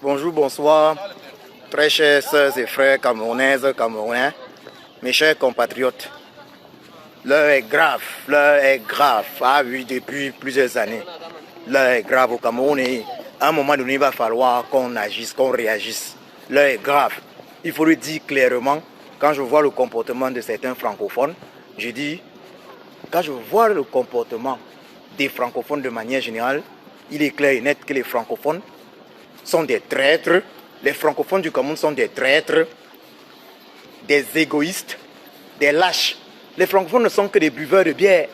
Bonjour, bonsoir, très chers sœurs et frères camerounaises, camerounais, mes chers compatriotes. L'heure est grave, ah oui, depuis plusieurs années. L'heure est grave au Cameroun et à un moment donné, il va falloir qu'on agisse, qu'on réagisse. L'heure est grave. Il faut le dire clairement, quand je vois le comportement de certains francophones, je dis, quand je vois le comportement des francophones de manière générale, il est clair et net que les francophones sont des traîtres. Les francophones du Cameroun sont des traîtres, des égoïstes, des lâches. Les francophones ne sont que des buveurs de bière.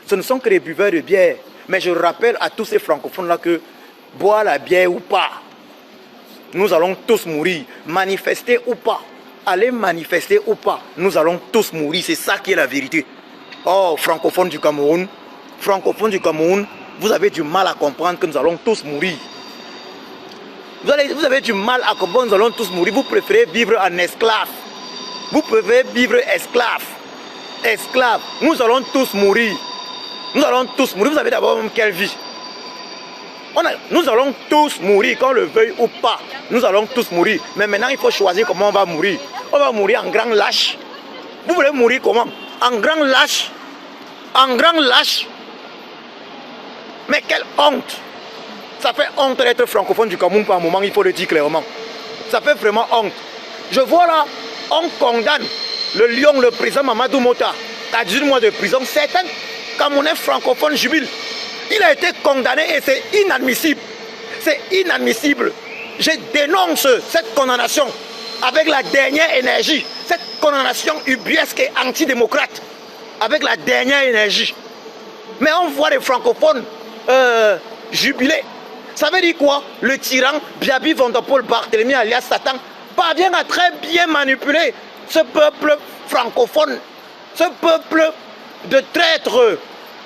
Ce ne sont que des buveurs de bière. Mais je rappelle à tous ces francophones-là que boire la bière ou pas, nous allons tous mourir. Manifester ou pas, aller manifester ou pas, nous allons tous mourir. C'est ça qui est la vérité. Oh, francophones du Cameroun, vous avez du mal à comprendre que nous allons tous mourir. Vous avez du mal à comprendre que nous allons tous mourir. Vous préférez vivre en esclave. Vous préférez vivre esclave. Esclave. Nous allons tous mourir. Nous allons tous mourir. Vous avez d'abord quelle vie? Nous allons tous mourir, qu'on le veuille ou pas. Nous allons tous mourir. Mais maintenant, il faut choisir comment on va mourir. On va mourir en grand lâche. Vous voulez mourir comment? En grand lâche. En grand lâche. Mais quelle honte! Ça fait honte d'être francophone du Cameroun par moment, il faut le dire clairement. Ça fait vraiment honte. Je vois là, on condamne le lion, le président Mamadou Mota, à 18 mois de prison. Certains Camerounais francophones jubilent. Il a été condamné et c'est inadmissible. C'est inadmissible. Je dénonce cette condamnation avec la dernière énergie. Cette condamnation ubuesque et antidémocrate avec la dernière énergie. Mais on voit les francophones jubiler. Ça veut dire quoi? Le tyran Biaby Vondopol Barthélemy alias Satan parvient à très bien manipuler ce peuple francophone, ce peuple de traîtres,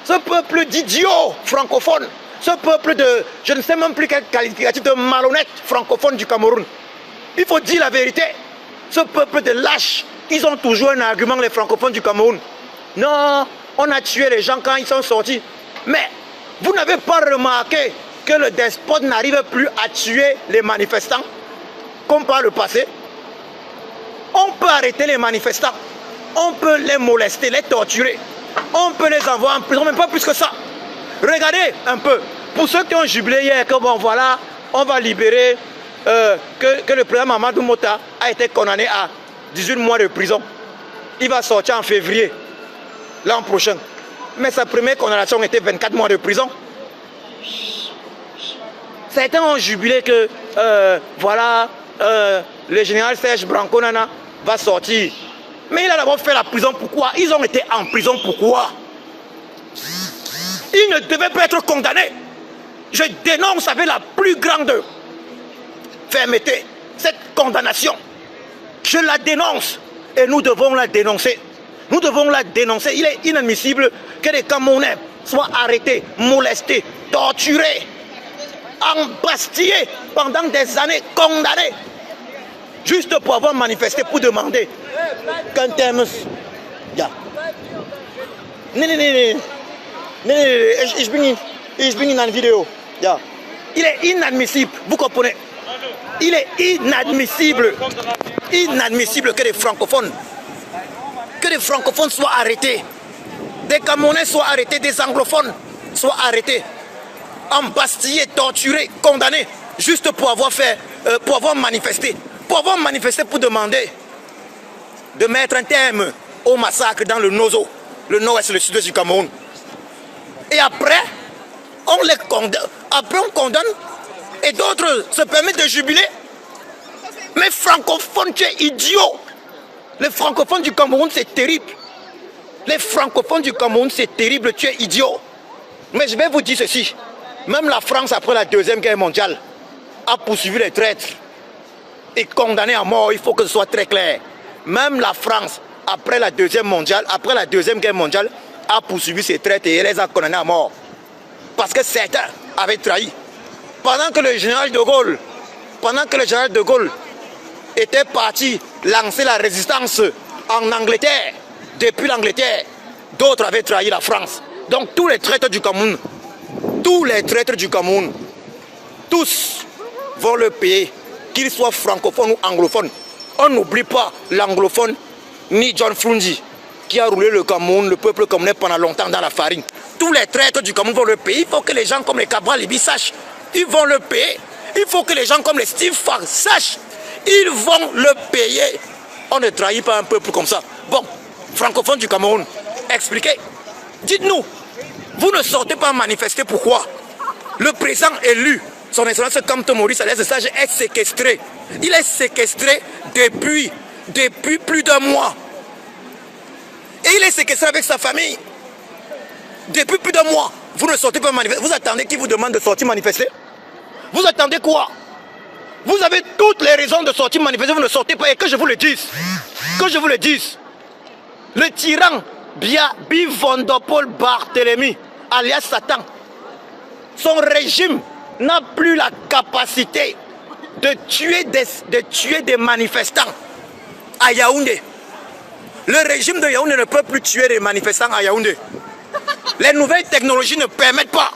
ce peuple d'idiots francophones, ce peuple de, je ne sais même plus quel qualificatif, de malhonnêtes francophones du Cameroun. Il faut dire la vérité. Ce peuple de lâches, ils ont toujours un argument, les francophones du Cameroun. Non, on a tué les gens quand ils sont sortis. Mais vous n'avez pas remarqué que le despote n'arrive plus à tuer les manifestants comme par le passé? On peut arrêter les manifestants, on peut les molester, les torturer, on peut les envoyer en prison, même pas plus que ça. Regardez un peu, pour ceux qui ont jubilé hier, que bon voilà, on va libérer, que le président Mamadou Mota a été condamné à 18 mois de prison. Il va sortir en février, l'an prochain. Mais sa première condamnation était 24 mois de prison. Certains ont jubilé que, voilà, le général Serge Branco-Nana va sortir. Mais il a d'abord fait la prison, pourquoi? Ils ont été en prison, pourquoi? Ils ne devaient pas être condamnés. Je dénonce avec la plus grande fermeté cette condamnation. Je la dénonce et nous devons la dénoncer. Nous devons la dénoncer. Il est inadmissible que les Camerounais soient arrêtés, molestés, torturés, embastillés pendant des années, condamnés, juste pour avoir manifesté, pour demander qu'un terme... Ja. Nee, ich bin in einer vidéo. Ja. Il est inadmissible, vous comprenez? Il est inadmissible que les francophones soient arrêtés, des Camerounais soient arrêtés, des anglophones soient arrêtés, embastillés, torturés, condamnés, juste pour avoir manifesté pour demander de mettre un terme au massacre dans le Nozo, le nord-est et le sud-est du Cameroun. Et après, on les condamne, et d'autres se permettent de jubiler. Mais francophones, tu es idiot. Les francophones du Cameroun, c'est terrible. Les francophones du Cameroun, c'est terrible, tu es idiot. Mais je vais vous dire ceci. Même la France, après la Deuxième Guerre mondiale, a poursuivi les traîtres et condamné à mort. Il faut que ce soit très clair. Même la France, après la Deuxième Guerre mondiale, a poursuivi ces traîtres et les a condamnés à mort. Parce que certains avaient trahi. Pendant que le général de Gaulle était parti lancer la résistance en Angleterre, depuis l'Angleterre, d'autres avaient trahi la France. Donc tous les traîtres du Cameroun, tous vont le payer, qu'ils soient francophones ou anglophones. On n'oublie pas l'anglophone, ni John Frunzi, qui a roulé le Cameroun, le peuple camerounais pendant longtemps dans la farine. Tous les traîtres du Cameroun vont le payer. Il faut que les gens comme les Cabral Libye sachent. Ils vont le payer. Il faut que les gens comme les Steve Farr sachent. Ils vont le payer. On ne trahit pas un peuple comme ça. Bon, francophones du Cameroun, expliquez. Dites-nous, vous ne sortez pas manifester pourquoi le président élu, son excellence Kamto Maurice Alain Sage, est séquestré. Il est séquestré depuis plus d'un mois. Et il est séquestré avec sa famille. Depuis plus d'un mois. Vous ne sortez pas manifester. Vous attendez qu'il vous demande de sortir manifester? Vous attendez quoi? Vous avez toutes les raisons de sortir manifester. Vous ne sortez pas. Et que je vous le dise. Que je vous le dise. Le tyran Bivondopol Barthélemy, alias Satan, son régime n'a plus la capacité de tuer des manifestants à Yaoundé. Le régime de Yaoundé ne peut plus tuer des manifestants à Yaoundé. Les nouvelles technologies ne permettent pas.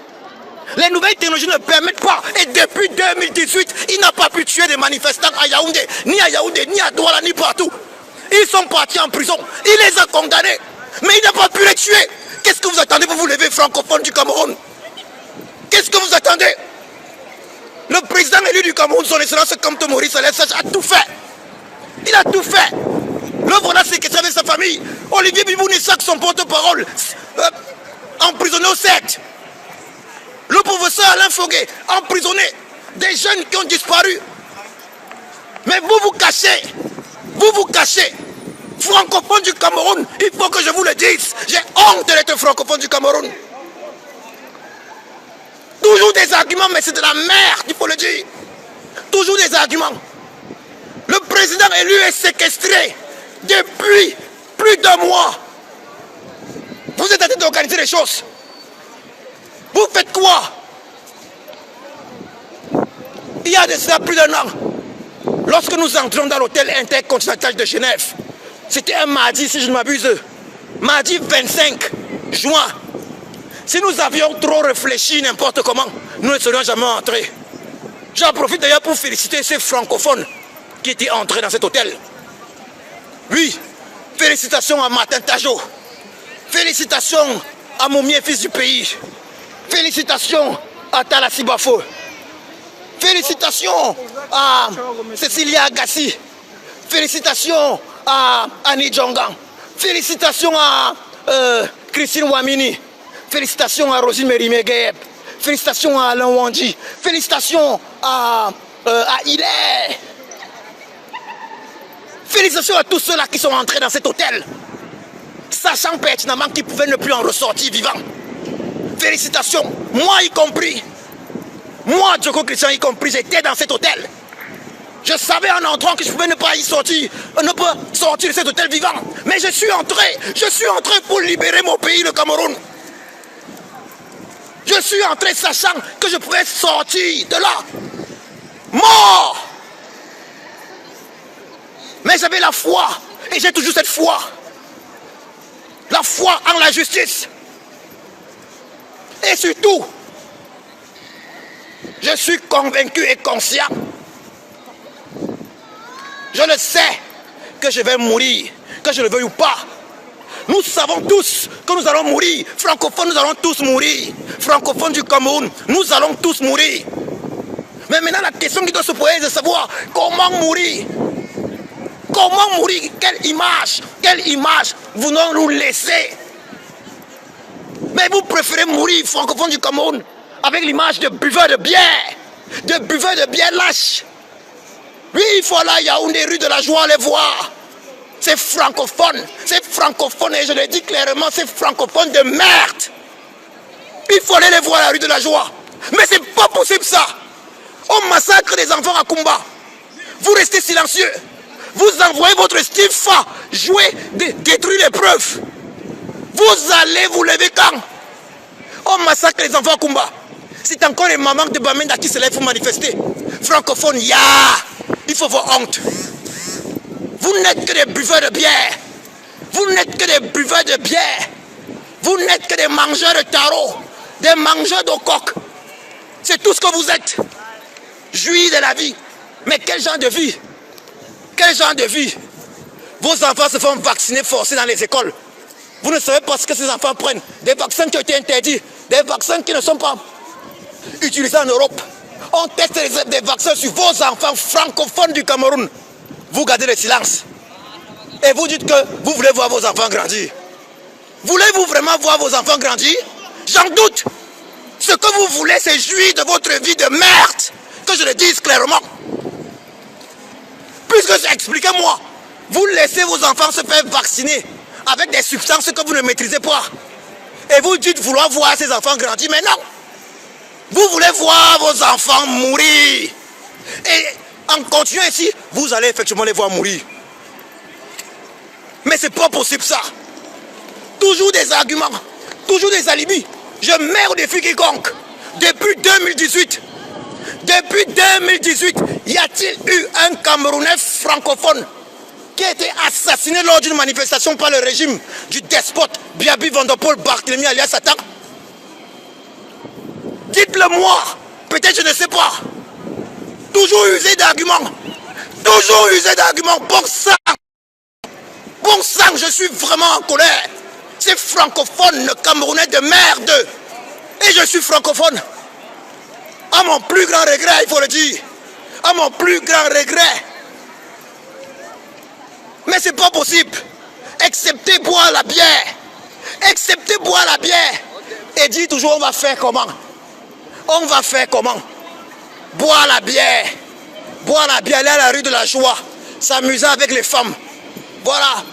Les nouvelles technologies ne permettent pas. Et depuis 2018, il n'a pas pu tuer des manifestants à Yaoundé, ni à Douala, ni partout. Ils sont partis en prison. Il les a condamnés. Mais il n'a pas pu les tuer. Qu'est-ce que vous attendez pour vous lever, francophones du Cameroun? Qu'est-ce que vous attendez? Le président élu du Cameroun, son excellence Kamto Maurice Alain Sage, a tout fait. Il a tout fait. Le voilà séquestré avec sa famille. Olivier Bibounissak, son porte-parole, emprisonné au 7. Le professeur Alain Foguet, emprisonné. Des jeunes qui ont disparu. Mais vous vous cachez. Vous vous cachez. Francophone du Cameroun, il faut que je vous le dise. J'ai honte d'être francophone du Cameroun. Toujours des arguments, mais c'est de la merde, il faut le dire. Toujours des arguments. Le président élu est séquestré depuis plus d'un mois. Vous êtes en train d'organiser les choses. Vous faites quoi? Il y a de cela plus d'un an, lorsque nous entrons dans l'hôtel intercontinental de Genève, c'était un mardi, si je ne m'abuse, mardi 25 juin. Si nous avions trop réfléchi n'importe comment, nous ne serions jamais entrés. J'en profite d'ailleurs pour féliciter ces francophones qui étaient entrés dans cet hôtel. Oui, félicitations à Martin Tajo. Félicitations à Momier, fils du pays. Félicitations à Talassi Bafo. Félicitations à Cécilia Agassi. Félicitations à Annie Djongan. Félicitations à Christine Ouamini. Félicitations à Rosine Merimegeb. Félicitations à Alain Wandi. Félicitations à Hilaire. Félicitations à tous ceux-là qui sont entrés dans cet hôtel, sachant pertinemment qu'ils pouvaient ne plus en ressortir vivants. Félicitations, moi y compris. Moi, Djoko Christian y compris, j'étais dans cet hôtel. Je savais en entrant que je pouvais ne pas y sortir, ne pas sortir de cet hôtel vivant. Mais je suis entré pour libérer mon pays, le Cameroun. Je suis entré sachant que je pouvais sortir de là, mort. Mais j'avais la foi, et j'ai toujours cette foi. La foi en la justice. Et surtout, je suis convaincu et conscient. Je le sais que je vais mourir, que je le veuille ou pas. Nous savons tous que nous allons mourir. Francophones, nous allons tous mourir. Francophones du Cameroun, nous allons tous mourir. Mais maintenant, la question qui doit se poser est de savoir comment mourir. Comment mourir? Quelle image vous nous laissez? Mais vous préférez mourir, francophones du Cameroun, avec l'image de buveurs de bière lâches. Oui, il faut aller à Yaoundé, rue de la Joie, les voir. C'est francophone, et je le dis clairement, c'est francophone de merde. Il faut aller les voir à la rue de la Joie. Mais c'est pas possible ça. On massacre des enfants à Kumba. Vous restez silencieux. Vous envoyez votre Steve Farr jouer, détruire les preuves. Vous allez vous lever quand? On massacre les enfants à Kumba. C'est encore les mamans de Bamenda qui se lèvent pour manifester. Francophone, il faut avoir honte. Vous n'êtes que des buveurs de bière. Vous n'êtes que des buveurs de bière. Vous n'êtes que des mangeurs de tarot, des mangeurs de coq. C'est tout ce que vous êtes. Jouir de la vie. Mais quel genre de vie? Quel genre de vie? Vos enfants se font vacciner forcés dans les écoles. Vous ne savez pas ce que ces enfants prennent. Des vaccins qui ont été interdits. Des vaccins qui ne sont pas utilisés en Europe. On teste des vaccins sur vos enfants francophones du Cameroun. Vous gardez le silence. Et vous dites que vous voulez voir vos enfants grandir. Voulez-vous vraiment voir vos enfants grandir? J'en doute. Ce que vous voulez, c'est jouir de votre vie de merde. Que je le dise clairement. Puisque expliquez-moi, vous laissez vos enfants se faire vacciner avec des substances que vous ne maîtrisez pas. Et vous dites vouloir voir ces enfants grandir, mais non. Vous voulez voir vos enfants mourir. Et en continuant ici, vous allez effectivement les voir mourir. Mais c'est pas possible ça. Toujours des arguments, toujours des alibis. Je mets au défi quiconque. Depuis 2018, y a-t-il eu un Camerounais francophone qui a été assassiné lors d'une manifestation par le régime du despote Biaby Van der Pol Barthélemy alias Satan? Dites-le moi, peut-être je ne sais pas. Toujours usé d'arguments. Toujours usé d'arguments. Bon sang, je suis vraiment en colère. C'est francophone, le Camerounais de merde. Et je suis francophone. À mon plus grand regret, il faut le dire. À mon plus grand regret. Mais c'est pas possible. Excepté boire la bière. Excepté boire la bière. Et dire toujours on va faire comment? On va faire comment? Boire la bière. Boire la bière, aller à la rue de la joie. S'amuser avec les femmes. Voilà.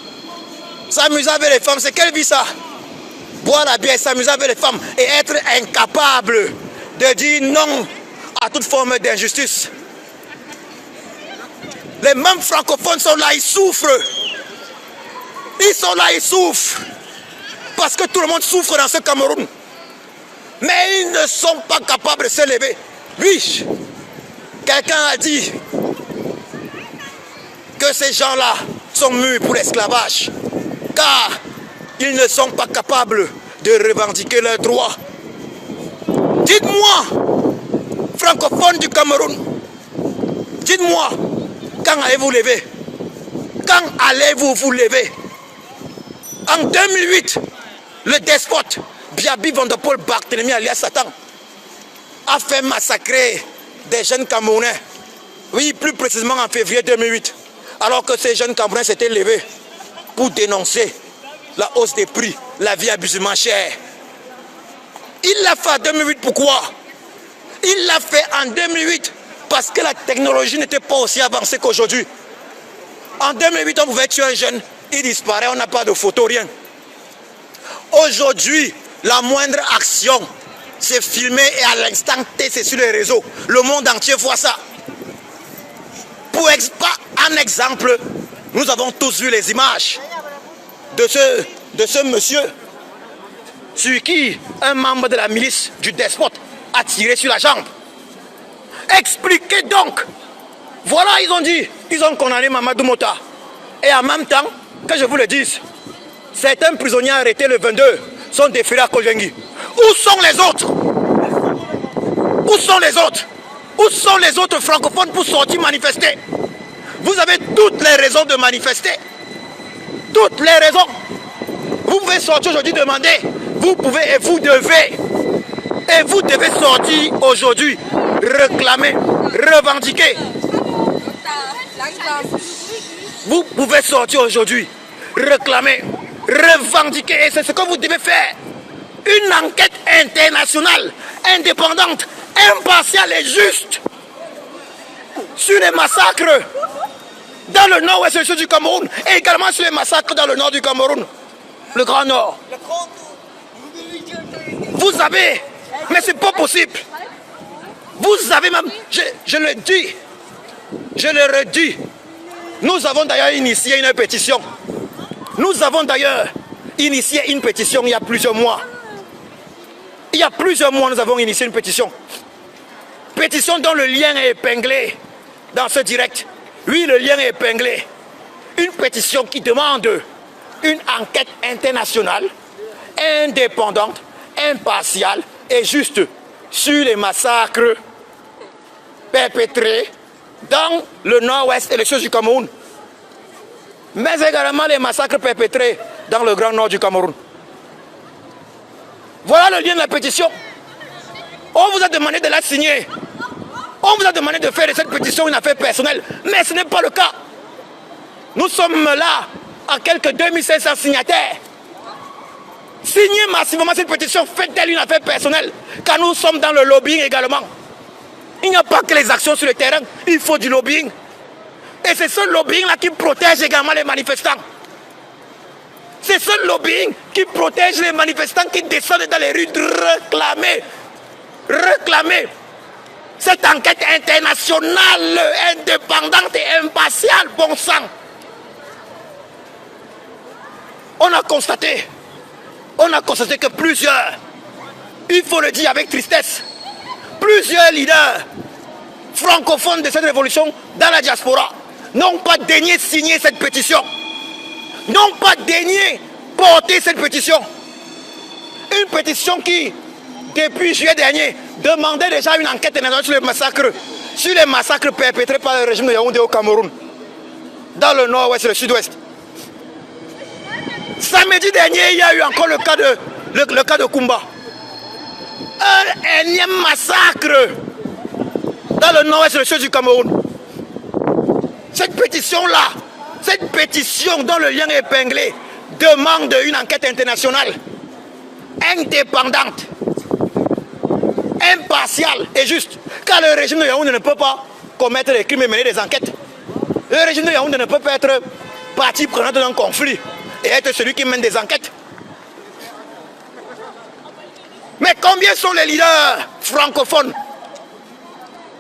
S'amuser avec les femmes, c'est quelle vie ça? Boire la bière, s'amuser avec les femmes et être incapable de dire non à toute forme d'injustice. Les mêmes francophones sont là, ils souffrent. Ils sont là, ils souffrent. Parce que tout le monde souffre dans ce Cameroun. Mais ils ne sont pas capables de se lever. Oui, quelqu'un a dit que ces gens-là sont mûrs pour l'esclavage. Car ils ne sont pas capables de revendiquer leurs droits. Dites-moi, francophones du Cameroun, dites-moi, quand allez-vous lever? Quand allez-vous vous lever? En 2008, le despote Biaby Van der Pol Barthélemy alias Satan a fait massacrer des jeunes Camerounais. Oui, plus précisément en février 2008. Alors que ces jeunes Camerounais s'étaient levés pour dénoncer la hausse des prix, la vie abusivement chère. Il l'a fait en 2008, pourquoi? Il l'a fait en 2008 parce que la technologie n'était pas aussi avancée qu'aujourd'hui. En 2008, on pouvait tuer un jeune, il disparaît, on n'a pas de photo, rien. Aujourd'hui, la moindre action, c'est filmé et à l'instant T, c'est sur les réseaux. Le monde entier voit ça. Pour un exemple, nous avons tous vu les images de ce monsieur sur qui un membre de la milice du despote a tiré sur la jambe. Expliquez donc. Voilà, ils ont dit, ils ont condamné Mamadou Mota. Et en même temps, que je vous le dise, certains prisonniers arrêtés le 22 sont déférés à Kolwezi. Où sont les autres? Où sont les autres? Où sont les autres francophones pour sortir manifester? Vous avez toutes les raisons de manifester. Toutes les raisons. Vous pouvez sortir aujourd'hui demander. Vous pouvez et vous devez. Et vous devez sortir aujourd'hui. Réclamer, revendiquer. Vous pouvez sortir aujourd'hui. Réclamer, revendiquer. Et c'est ce que vous devez faire. Une enquête internationale, indépendante, impartiale et juste sur les massacres dans le nord-ouest du Cameroun et également sur les massacres dans le nord du Cameroun, le Grand Nord. Vous avez, mais c'est pas possible. Vous avez même, je le dis, je le redis, nous avons d'ailleurs initié une pétition. Nous avons d'ailleurs initié une pétition il y a plusieurs mois. Il y a plusieurs mois, nous avons initié une pétition. Pétition dont le lien est épinglé dans ce direct. Oui, le lien est épinglé. Une pétition qui demande une enquête internationale, indépendante, impartiale et juste sur les massacres perpétrés dans le nord-ouest et le sud du Cameroun, mais également les massacres perpétrés dans le grand nord du Cameroun. Voilà le lien de la pétition. On vous a demandé de la signer. On vous a demandé de faire de cette pétition une affaire personnelle, mais ce n'est pas le cas. Nous sommes là à quelques 2500 signataires. Signez massivement cette pétition, faites-elle une affaire personnelle, car nous sommes dans le lobbying également. Il n'y a pas que les actions sur le terrain, il faut du lobbying. Et c'est ce lobbying-là qui protège également les manifestants. C'est ce lobbying qui protège les manifestants qui descendent dans les rues de réclamer cette enquête internationale, indépendante et impartiale, bon sang. On a constaté que plusieurs, il faut le dire avec tristesse, plusieurs leaders francophones de cette révolution dans la diaspora n'ont pas daigné signer cette pétition, n'ont pas daigné porter cette pétition. Une pétition qui, depuis juillet dernier, demandait déjà une enquête internationale sur les massacres perpétrés par le régime de Yaoundé au Cameroun, dans le nord-ouest et le sud-ouest. Samedi dernier, il y a eu encore le cas de Kumba. Un énième massacre dans le nord-ouest et le sud du Cameroun. Cette pétition-là, cette pétition dont le lien est épinglé, demande une enquête internationale indépendante, impartiale et juste. Car le régime de Yaoundé ne peut pas commettre des crimes et mener des enquêtes. Le régime de Yaoundé ne peut pas être partie prenante d'un conflit et être celui qui mène des enquêtes. Mais combien sont les leaders francophones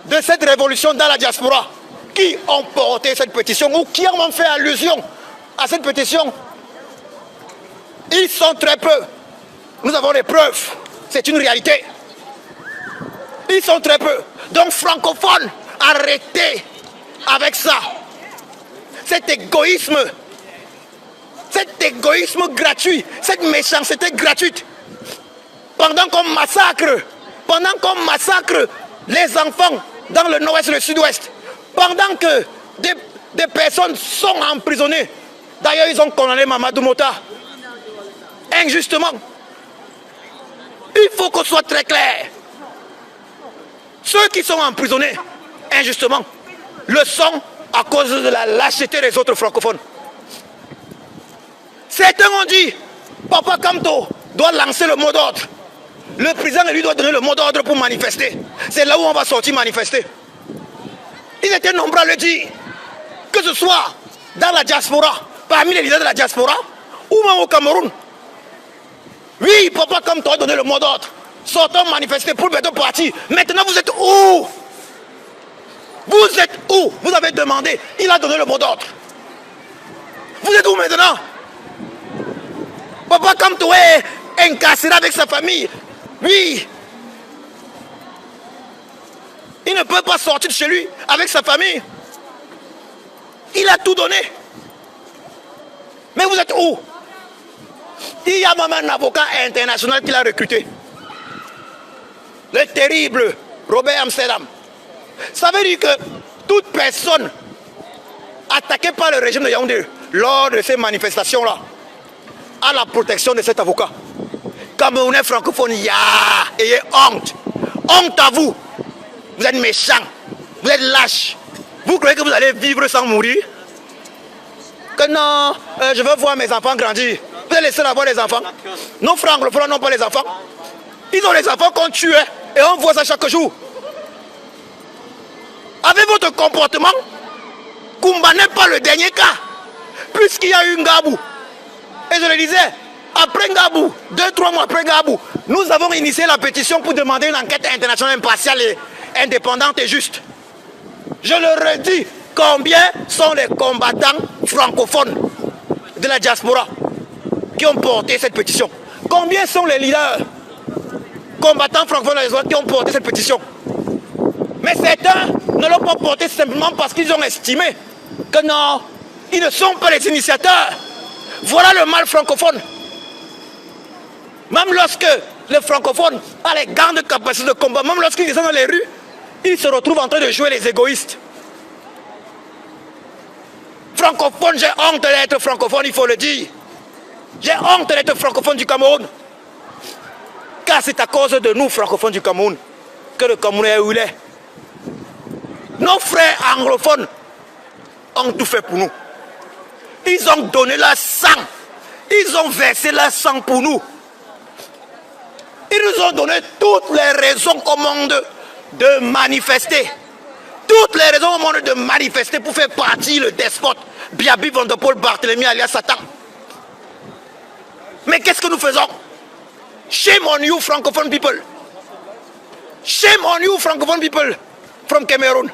de cette révolution dans la diaspora qui ont porté cette pétition ou qui ont fait allusion à cette pétition? Ils sont très peu. Nous avons les preuves. C'est une réalité. Ils sont très peu. Donc francophones, arrêtez avec ça. Cet égoïsme gratuit, cette méchanceté gratuite. Pendant qu'on massacre les enfants dans le nord-ouest et le sud-ouest, pendant que des personnes sont emprisonnées, d'ailleurs ils ont condamné Mamadou Mota, injustement. Il faut qu'on soit très clair. Ceux qui sont emprisonnés injustement le sont à cause de la lâcheté des autres francophones. Certains ont dit, Papa Kamto doit lancer le mot d'ordre. Le président lui doit donner le mot d'ordre pour manifester. C'est là où on va sortir manifester. Ils étaient nombreux à le dire. Que ce soit dans la diaspora, parmi les leaders de la diaspora, ou même au Cameroun. Oui, Papa Kamto a donné le mot d'ordre. Sortons manifester pour bientôt partir. Maintenant, vous êtes où? Vous êtes où? Vous avez demandé. Il a donné le mot d'ordre. Vous êtes où maintenant? Papa Kamto est incarcéré avec sa famille. Oui. Il ne peut pas sortir de chez lui avec sa famille. Il a tout donné. Mais vous êtes où? Il y a même un avocat international qui l'a recruté. Le terrible Robert Amsterdam. Ça veut dire que toute personne attaquée par le régime de Yaoundé lors de ces manifestations-là a la protection de cet avocat. Camerounais francophone, ayez honte. Honte à vous. Vous êtes méchants. Vous êtes lâches. Vous croyez que vous allez vivre sans mourir? Que non, je veux voir mes enfants grandir. Vous allez laisser avoir les enfants. Nos francophones n'ont pas les enfants. Ils ont les enfants qu'on tue et on voit ça chaque jour. Avec votre comportement, Kumba n'est pas le dernier cas. Puisqu'il y a eu Ngabou. Et je le disais, après Ngabou, 2-3 mois après Ngabou, nous avons initié la pétition pour demander une enquête internationale impartiale et indépendante et juste. Je le redis, combien sont les combattants francophones de la diaspora qui ont porté cette pétition? Combien sont les leaders combattants francophones de la diaspora qui ont porté cette pétition? Mais certains ne l'ont pas porté simplement parce qu'ils ont estimé que non, ils ne sont pas les initiateurs. Voilà le mal francophone. Même lorsque les francophones ont les grandes capacités de combat, même lorsqu'ils descendent dans les rues, Ils se retrouvent en train de jouer les égoïstes. Francophone, j'ai honte d'être francophone, il faut le dire. J'ai honte d'être francophone du Cameroun. Car c'est à cause de nous, francophones du Cameroun, que le Cameroun est où il est. Nos frères anglophones ont tout fait pour nous. Ils ont donné leur sang. Ils ont versé leur sang pour nous. Ils nous ont donné toutes les raisons au monde de manifester. Toutes les raisons au monde de manifester pour faire partie le despote Biaby Van der Pol Barthélemy alias Satan. Mais qu'est-ce que nous faisons? Shame on you, francophone people. Shame on you, francophone people from Cameroon.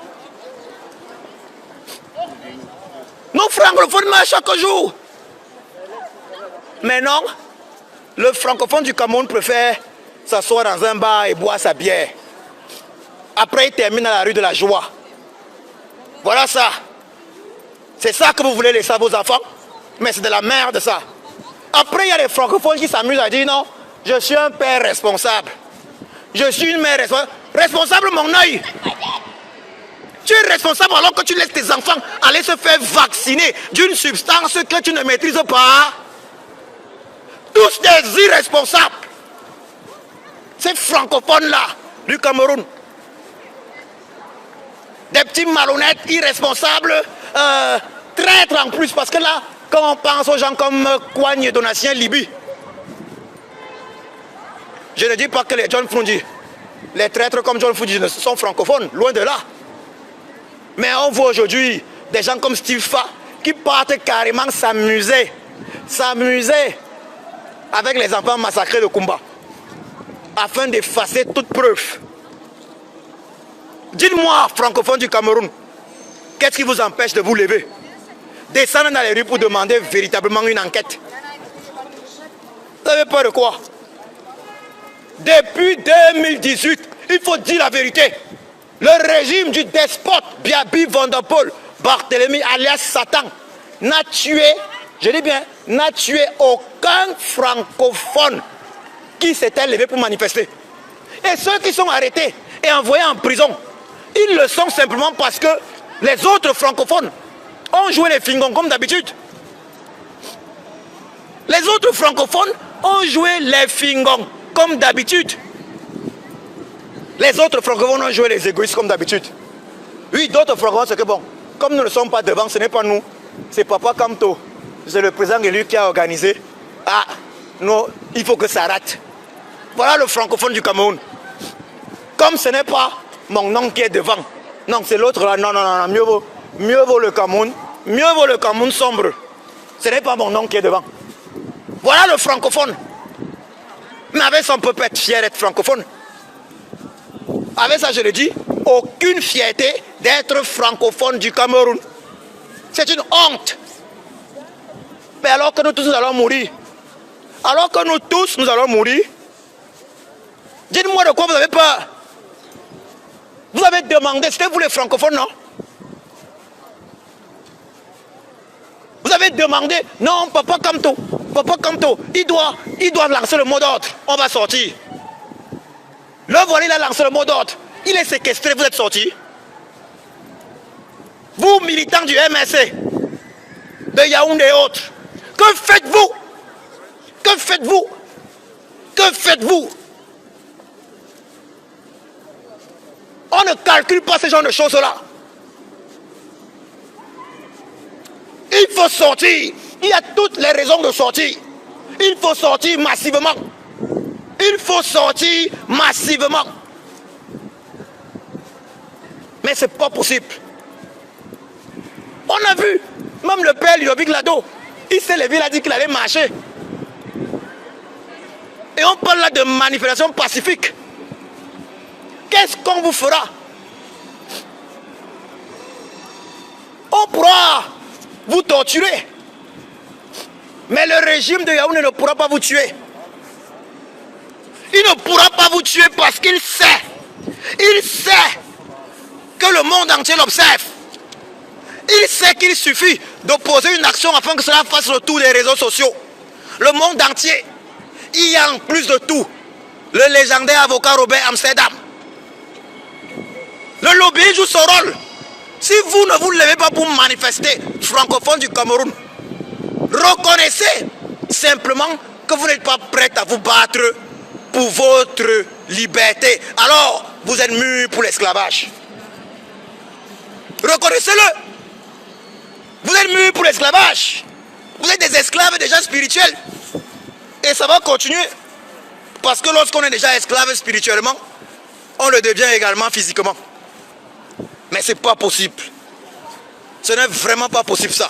Nos francophones meurent chaque jour. Mais non, le francophone du Cameroun préfère s'asseoir dans un bar et boire sa bière. Après, il termine à la rue de la Joie. Voilà ça. C'est ça que vous voulez laisser à vos enfants? Mais c'est de la merde ça. Après, il y a les francophones qui s'amusent à dire non, je suis un père responsable. Je suis une mère responsable. Responsable mon œil. Tu es responsable alors que tu laisses tes enfants aller se faire vacciner d'une substance que tu ne maîtrises pas. Tous des irresponsables. Ces francophones-là du Cameroun. Des petits malhonnêtes, irresponsables, traîtres en plus. Parce que là, quand on pense aux gens comme Kouagne et Donatien Libye, je ne dis pas que les John Frundi, les traîtres comme John Frundi sont francophones, loin de là. Mais on voit aujourd'hui des gens comme Steve Fa qui partent carrément s'amuser avec les enfants massacrés de Kumba, afin d'effacer toute preuve. Dites-moi, francophones du Cameroun, qu'est-ce qui vous empêche de vous lever? Descendre dans les rues pour demander véritablement une enquête. Vous avez peur de quoi? Depuis 2018, il faut dire la vérité. Le régime du despote Biaby Van der Pol Barthélemy alias Satan n'a tué, je dis bien, n'a tué aucun francophone qui s'était levé pour manifester. Et ceux qui sont arrêtés et envoyés en prison, ils le sont simplement parce que les autres francophones ont joué les fingons comme d'habitude. Les autres francophones ont joué les fingons comme d'habitude. Les autres francophones ont joué les égoïstes comme d'habitude. Oui, d'autres francophones, c'est que bon, comme nous ne sommes pas devant, ce n'est pas nous, c'est Papa Kamto, c'est le président élu qui a organisé. Ah, non, il faut que ça rate. Voilà le francophone du Cameroun. Comme ce n'est pas mon nom qui est devant, non, c'est l'autre là, non, non, non, mieux vaut le Cameroun sombre. Ce n'est pas mon nom qui est devant. Voilà le francophone. Mais avec ça, on peut pas être fier d'être francophone. Avec ça, je le dis, aucune fierté d'être francophone du Cameroun. C'est une honte. Mais alors que nous tous nous allons mourir, alors que nous tous nous allons mourir, dites-moi de quoi vous avez peur. Vous avez demandé, c'était vous les francophones, non? Vous avez demandé, non, Papa Kamto, il doit lancer le mot d'ordre, on va sortir. Le voilà, il a lancé le mot d'ordre, il est séquestré, vous êtes sortis. Vous, militants du MSC, de Yaoundé et autres, que faites-vous? Que faites-vous? Que faites-vous? On ne calcule pas ce genre de choses-là. Il faut sortir. Il y a toutes les raisons de sortir. Il faut sortir massivement. Il faut sortir massivement. Mais ce n'est pas possible. On a vu, même le père Ludovic Lado, il s'est levé, il a dit qu'il allait marcher. Et on parle là de manifestation pacifique. Qu'est-ce qu'on vous fera? On pourra vous torturer. Mais le régime de Yaoundé ne pourra pas vous tuer. Il ne pourra pas vous tuer parce qu'il sait que le monde entier l'observe. Il sait qu'il suffit d'opposer une action afin que cela fasse le tour des réseaux sociaux. Le monde entier. Il y a en plus de tout le légendaire avocat Robert Amsterdam. Le Le lobby joue son rôle. Si vous ne vous levez pas pour manifester, francophones du Cameroun, reconnaissez simplement que vous n'êtes pas prêts à vous battre pour votre liberté. Alors, vous êtes mûrs pour l'esclavage. Reconnaissez-le. Vous êtes mûrs pour l'esclavage. Vous êtes des esclaves déjà spirituels. Et ça va continuer. Parce que lorsqu'on est déjà esclave spirituellement, on le devient également physiquement. Mais ce n'est pas possible. Ce n'est vraiment pas possible ça.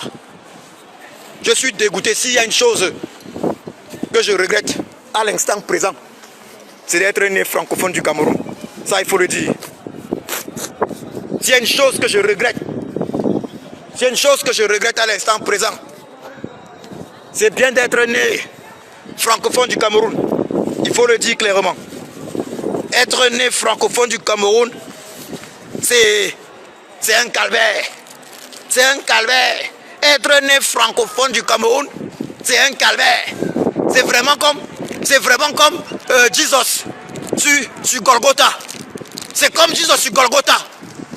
Je suis dégoûté. S'il y a une chose que je regrette à l'instant présent, c'est d'être né francophone du Cameroun. Ça, il faut le dire. S'il y a une chose que je regrette, à l'instant présent, c'est bien d'être né francophone du Cameroun. Il faut le dire clairement. Être né francophone du Cameroun, c'est un calvaire. C'est un calvaire. Être né francophone du Cameroun, c'est un calvaire. C'est vraiment comme Jesus sur Golgotha. C'est comme Jesus sur Golgotha.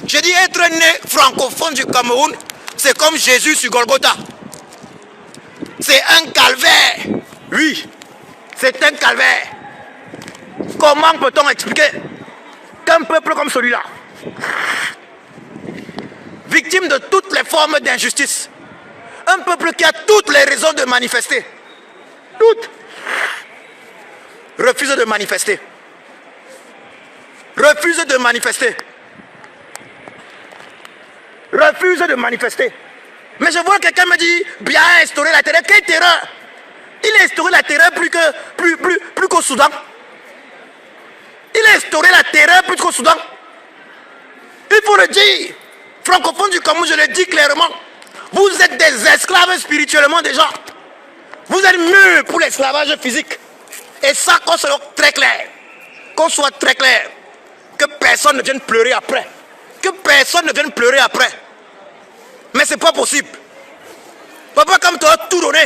Je dis être né francophone du Cameroun, c'est comme Jésus sur Golgotha. C'est un calvaire. Oui, c'est un calvaire. Comment peut-on expliquer qu'un peuple comme celui-là, victime de toutes les formes d'injustice, un peuple qui a toutes les raisons de manifester, toutes, refuse de manifester. Refuse de manifester. Refuse de manifester. Mais je vois quelqu'un me dit, bien instaurer la terreur. Quelle terreur? Il a instauré la terreur plus qu'au Soudan. Il a instauré la terreur plus qu'au Soudan. Il faut le dire. Francophones du Cameroun, je le dis clairement. Vous êtes des esclaves spirituellement déjà. Vous êtes mûrs pour l'esclavage physique. Et ça, qu'on soit très clair. Qu'on soit très clair. Que personne ne vienne pleurer après. Que personne ne vienne pleurer après. Mais c'est pas possible. Papa, comme toi, tout donné.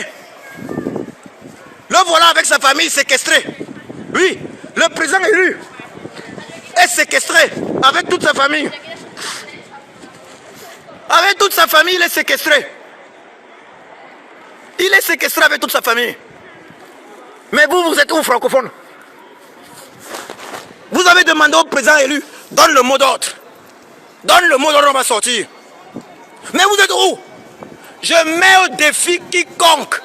Le voilà avec sa famille séquestrée. Oui, le président élu est séquestré avec toute sa famille. Avec toute sa famille, il est séquestré. Il est séquestré avec toute sa famille. Mais vous, vous êtes où, francophone? Vous avez demandé au président élu, donne le mot d'ordre. Donne le mot d'ordre, on va sortir. Mais vous êtes où? Je mets au défi quiconque.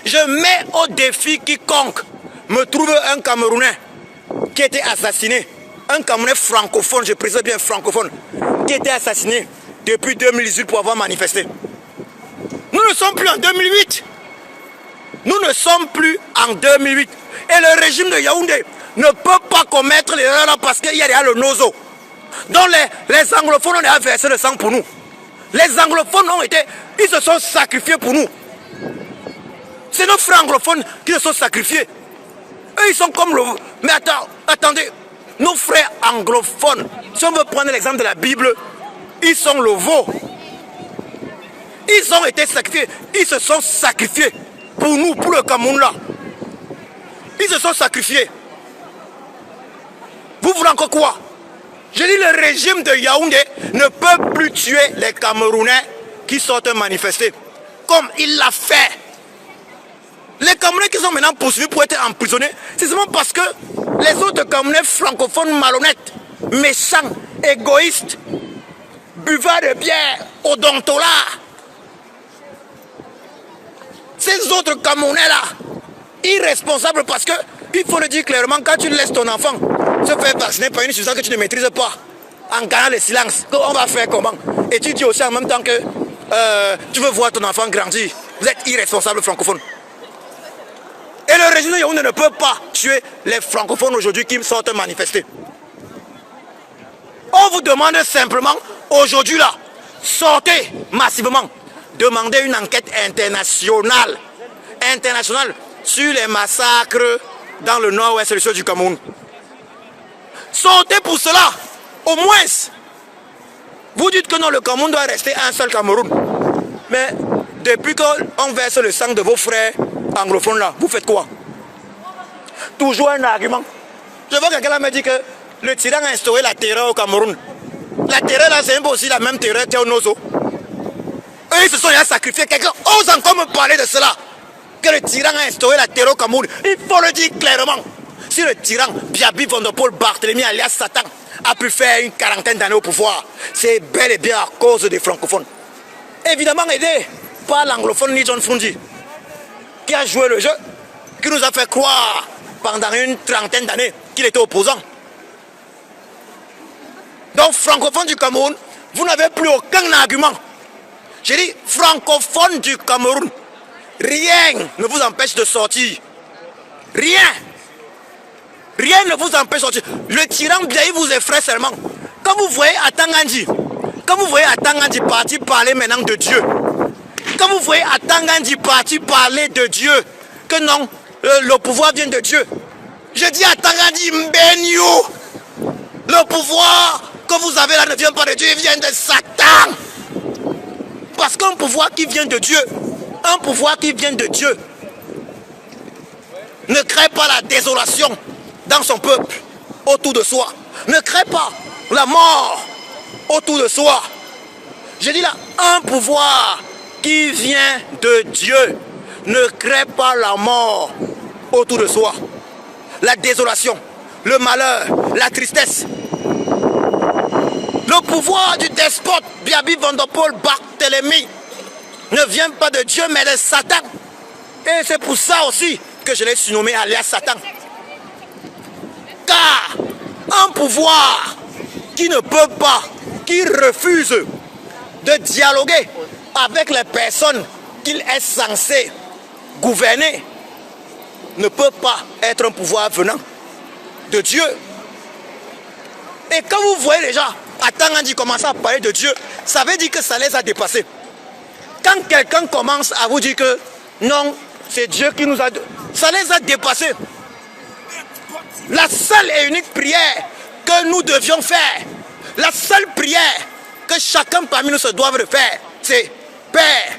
Je mets au défi quiconque me trouve un Camerounais qui était assassiné. Un Camerounais francophone, je précise bien francophone, qui était assassiné depuis 2018 pour avoir manifesté. Nous ne sommes plus en 2008. Nous ne sommes plus en 2008. Et le régime de Yaoundé ne peut pas commettre l'erreur là parce qu'il y a déjà le nozo. Donc les anglophones ont déjà versé le sang pour nous. Les anglophones ils se sont sacrifiés pour nous. C'est nos frères anglophones qui se sont sacrifiés. Eux, ils sont comme le... Mais attendez, nos frères anglophones, si on veut prendre l'exemple de la Bible, ils sont le veau. Ils ont été sacrifiés. Ils se sont sacrifiés pour nous, pour le Cameroun là. Ils se sont sacrifiés. Vous voulez encore quoi? Je dis le régime de Yaoundé ne peut plus tuer les Camerounais qui sortent manifester. Comme il l'a fait. Les Camerounais qui sont maintenant poursuivis pour être emprisonnés, c'est seulement parce que les autres Camerounais francophones malhonnêtes, méchants, égoïstes, buveurs de bière, odontolats, ces autres Camerounais-là, irresponsables parce que, il faut le dire clairement, quand tu laisses ton enfant se faire vacciner par une substance que tu ne maîtrises pas, en gagnant le silence, on va faire comment? Et tu dis aussi en même temps que tu veux voir ton enfant grandir. Vous êtes irresponsables francophones. Et le régime de Yaoundé ne peut pas tuer les francophones aujourd'hui qui sortent manifester. On vous demande simplement, aujourd'hui là, sortez massivement, demandez une enquête internationale, sur les massacres dans le nord-ouest et le sud du Cameroun. Sortez pour cela, au moins. Vous dites que non, le Cameroun doit rester un seul Cameroun. Mais depuis qu'on verse le sang de vos frères anglophones là, vous faites quoi? Toujours un argument. Je vois quelqu'un me dit que le tyran a instauré la terreur au Cameroun. La terreur là, c'est aussi la même terreur Théonoso. Eux, ils se sont déjà sacrifiés. Quelqu'un ose encore me parler de cela. Que le tyran a instauré la terreur au Cameroun. Il faut le dire clairement. Si le tyran Biaby Van der Pol Barthélemy alias Satan a pu faire une quarantaine d'années au pouvoir, c'est bel et bien à cause des francophones. Évidemment aidé par l'anglophone Ni John Fundi, qui a joué le jeu, qui nous a fait croire pendant une trentaine d'années qu'il était opposant. Donc, francophones du Cameroun, vous n'avez plus aucun argument. J'ai dit francophones du Cameroun. Rien ne vous empêche de sortir. Rien. Rien ne vous empêche de sortir. Le tyran Biaby vous effraie seulement. Quand vous voyez Atangandi, parti parler maintenant de Dieu. Quand vous voyez Atangandi parti parler de Dieu, que non, le pouvoir vient de Dieu. Je dis Atangandi Mbenyu. Le pouvoir que vous avez là ne vient pas de Dieu, il vient de Satan. Parce qu'un pouvoir qui vient de Dieu, ne crée pas la désolation dans son peuple, autour de soi. Ne crée pas la mort autour de soi. Je dis là, un pouvoir qui vient de Dieu ne crée pas la mort autour de soi. La désolation, le malheur, la tristesse. Le pouvoir du despote Biaby Van der Pol Barthélemy ne vient pas de Dieu mais de Satan. Et c'est pour ça aussi que je l'ai surnommé alias Satan. Car un pouvoir qui ne peut pas, qui refuse de dialoguer avec les personnes qu'il est censé gouverner, ne peut pas être un pouvoir venant de Dieu. Et quand vous voyez les gens, Atangandi commencer à parler de Dieu, ça veut dire que ça les a dépassés. Quand quelqu'un commence à vous dire que non, c'est Dieu qui nous a... Ça les a dépassés. La seule et unique prière que nous devions faire, la seule prière que chacun parmi nous se doit de faire, c'est Père,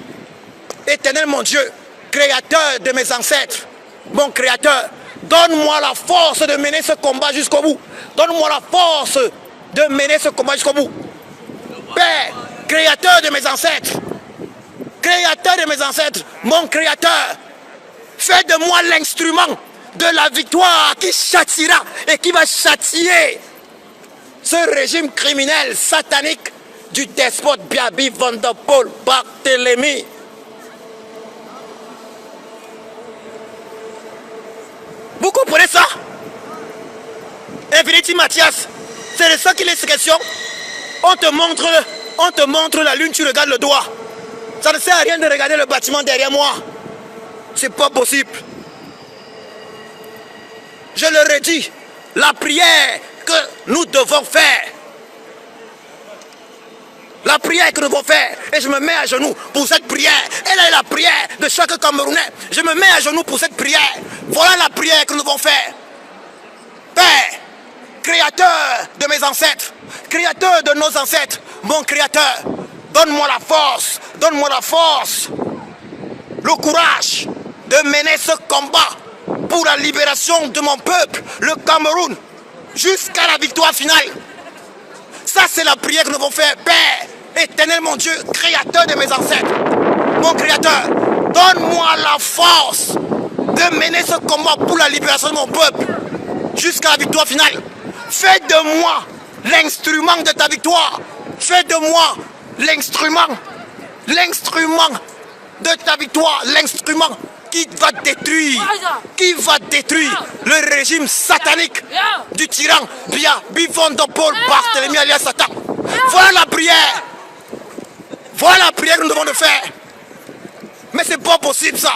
éternel mon Dieu, créateur de mes ancêtres, mon créateur, donne-moi la force de mener ce combat jusqu'au bout. Donne-moi la force de mener ce combat jusqu'au bout. Père, créateur de mes ancêtres, mon créateur, fais de moi l'instrument de la victoire qui châtiera et qui va châtier ce régime criminel satanique du despote Biaby Van der Pol Barthélemy. Vous comprenez ça? Infinity Mathias, c'est de ça qu'il est question. On te montre la lune, tu regardes le doigt. Ça ne sert à rien de regarder le bâtiment derrière moi. C'est pas possible. Je le redis, la prière que nous devons faire, et je me mets à genoux pour cette prière. Elle est la prière de chaque Camerounais. Je me mets à genoux pour cette prière. Voilà la prière que nous devons faire. Père, créateur de mes ancêtres, créateur de nos ancêtres, mon créateur, donne-moi la force, le courage de mener ce combat pour la libération de mon peuple, le Cameroun, jusqu'à la victoire finale. Ça, c'est la prière que nous devons faire. Père, éternel mon Dieu, créateur de mes ancêtres, mon créateur, donne-moi la force de mener ce combat pour la libération de mon peuple, jusqu'à la victoire finale. Fais de moi l'instrument de ta victoire. Fais de moi l'instrument de ta victoire, l'instrument qui va détruire le régime satanique du tyran Biaby Van der Pol Barthélemy alias Satan. Voilà la prière que nous devons faire. Mais c'est pas possible ça.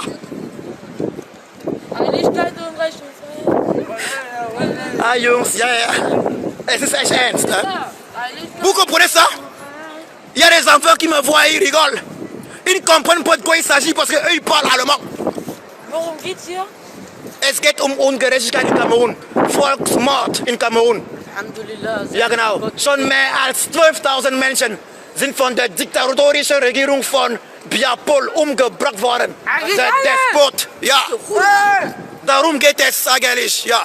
Vous comprenez ça? Il y a des enfants qui me voient et ils rigolent. Ils ne comprennent pas de quoi il s'agit parce qu'eux ils parlent allemand. Worum geht's hier? Es geht Ungerechtigkeit in Kamerun. Volksmord in Kamerun. Alhamdulillah. Ja genau. Schon mehr als 12.000 Menschen sind von der diktatorischen Regierung von Biaby Pol umgebracht worden. Der Despot. Ja. Darum geht es eigentlich. Ja.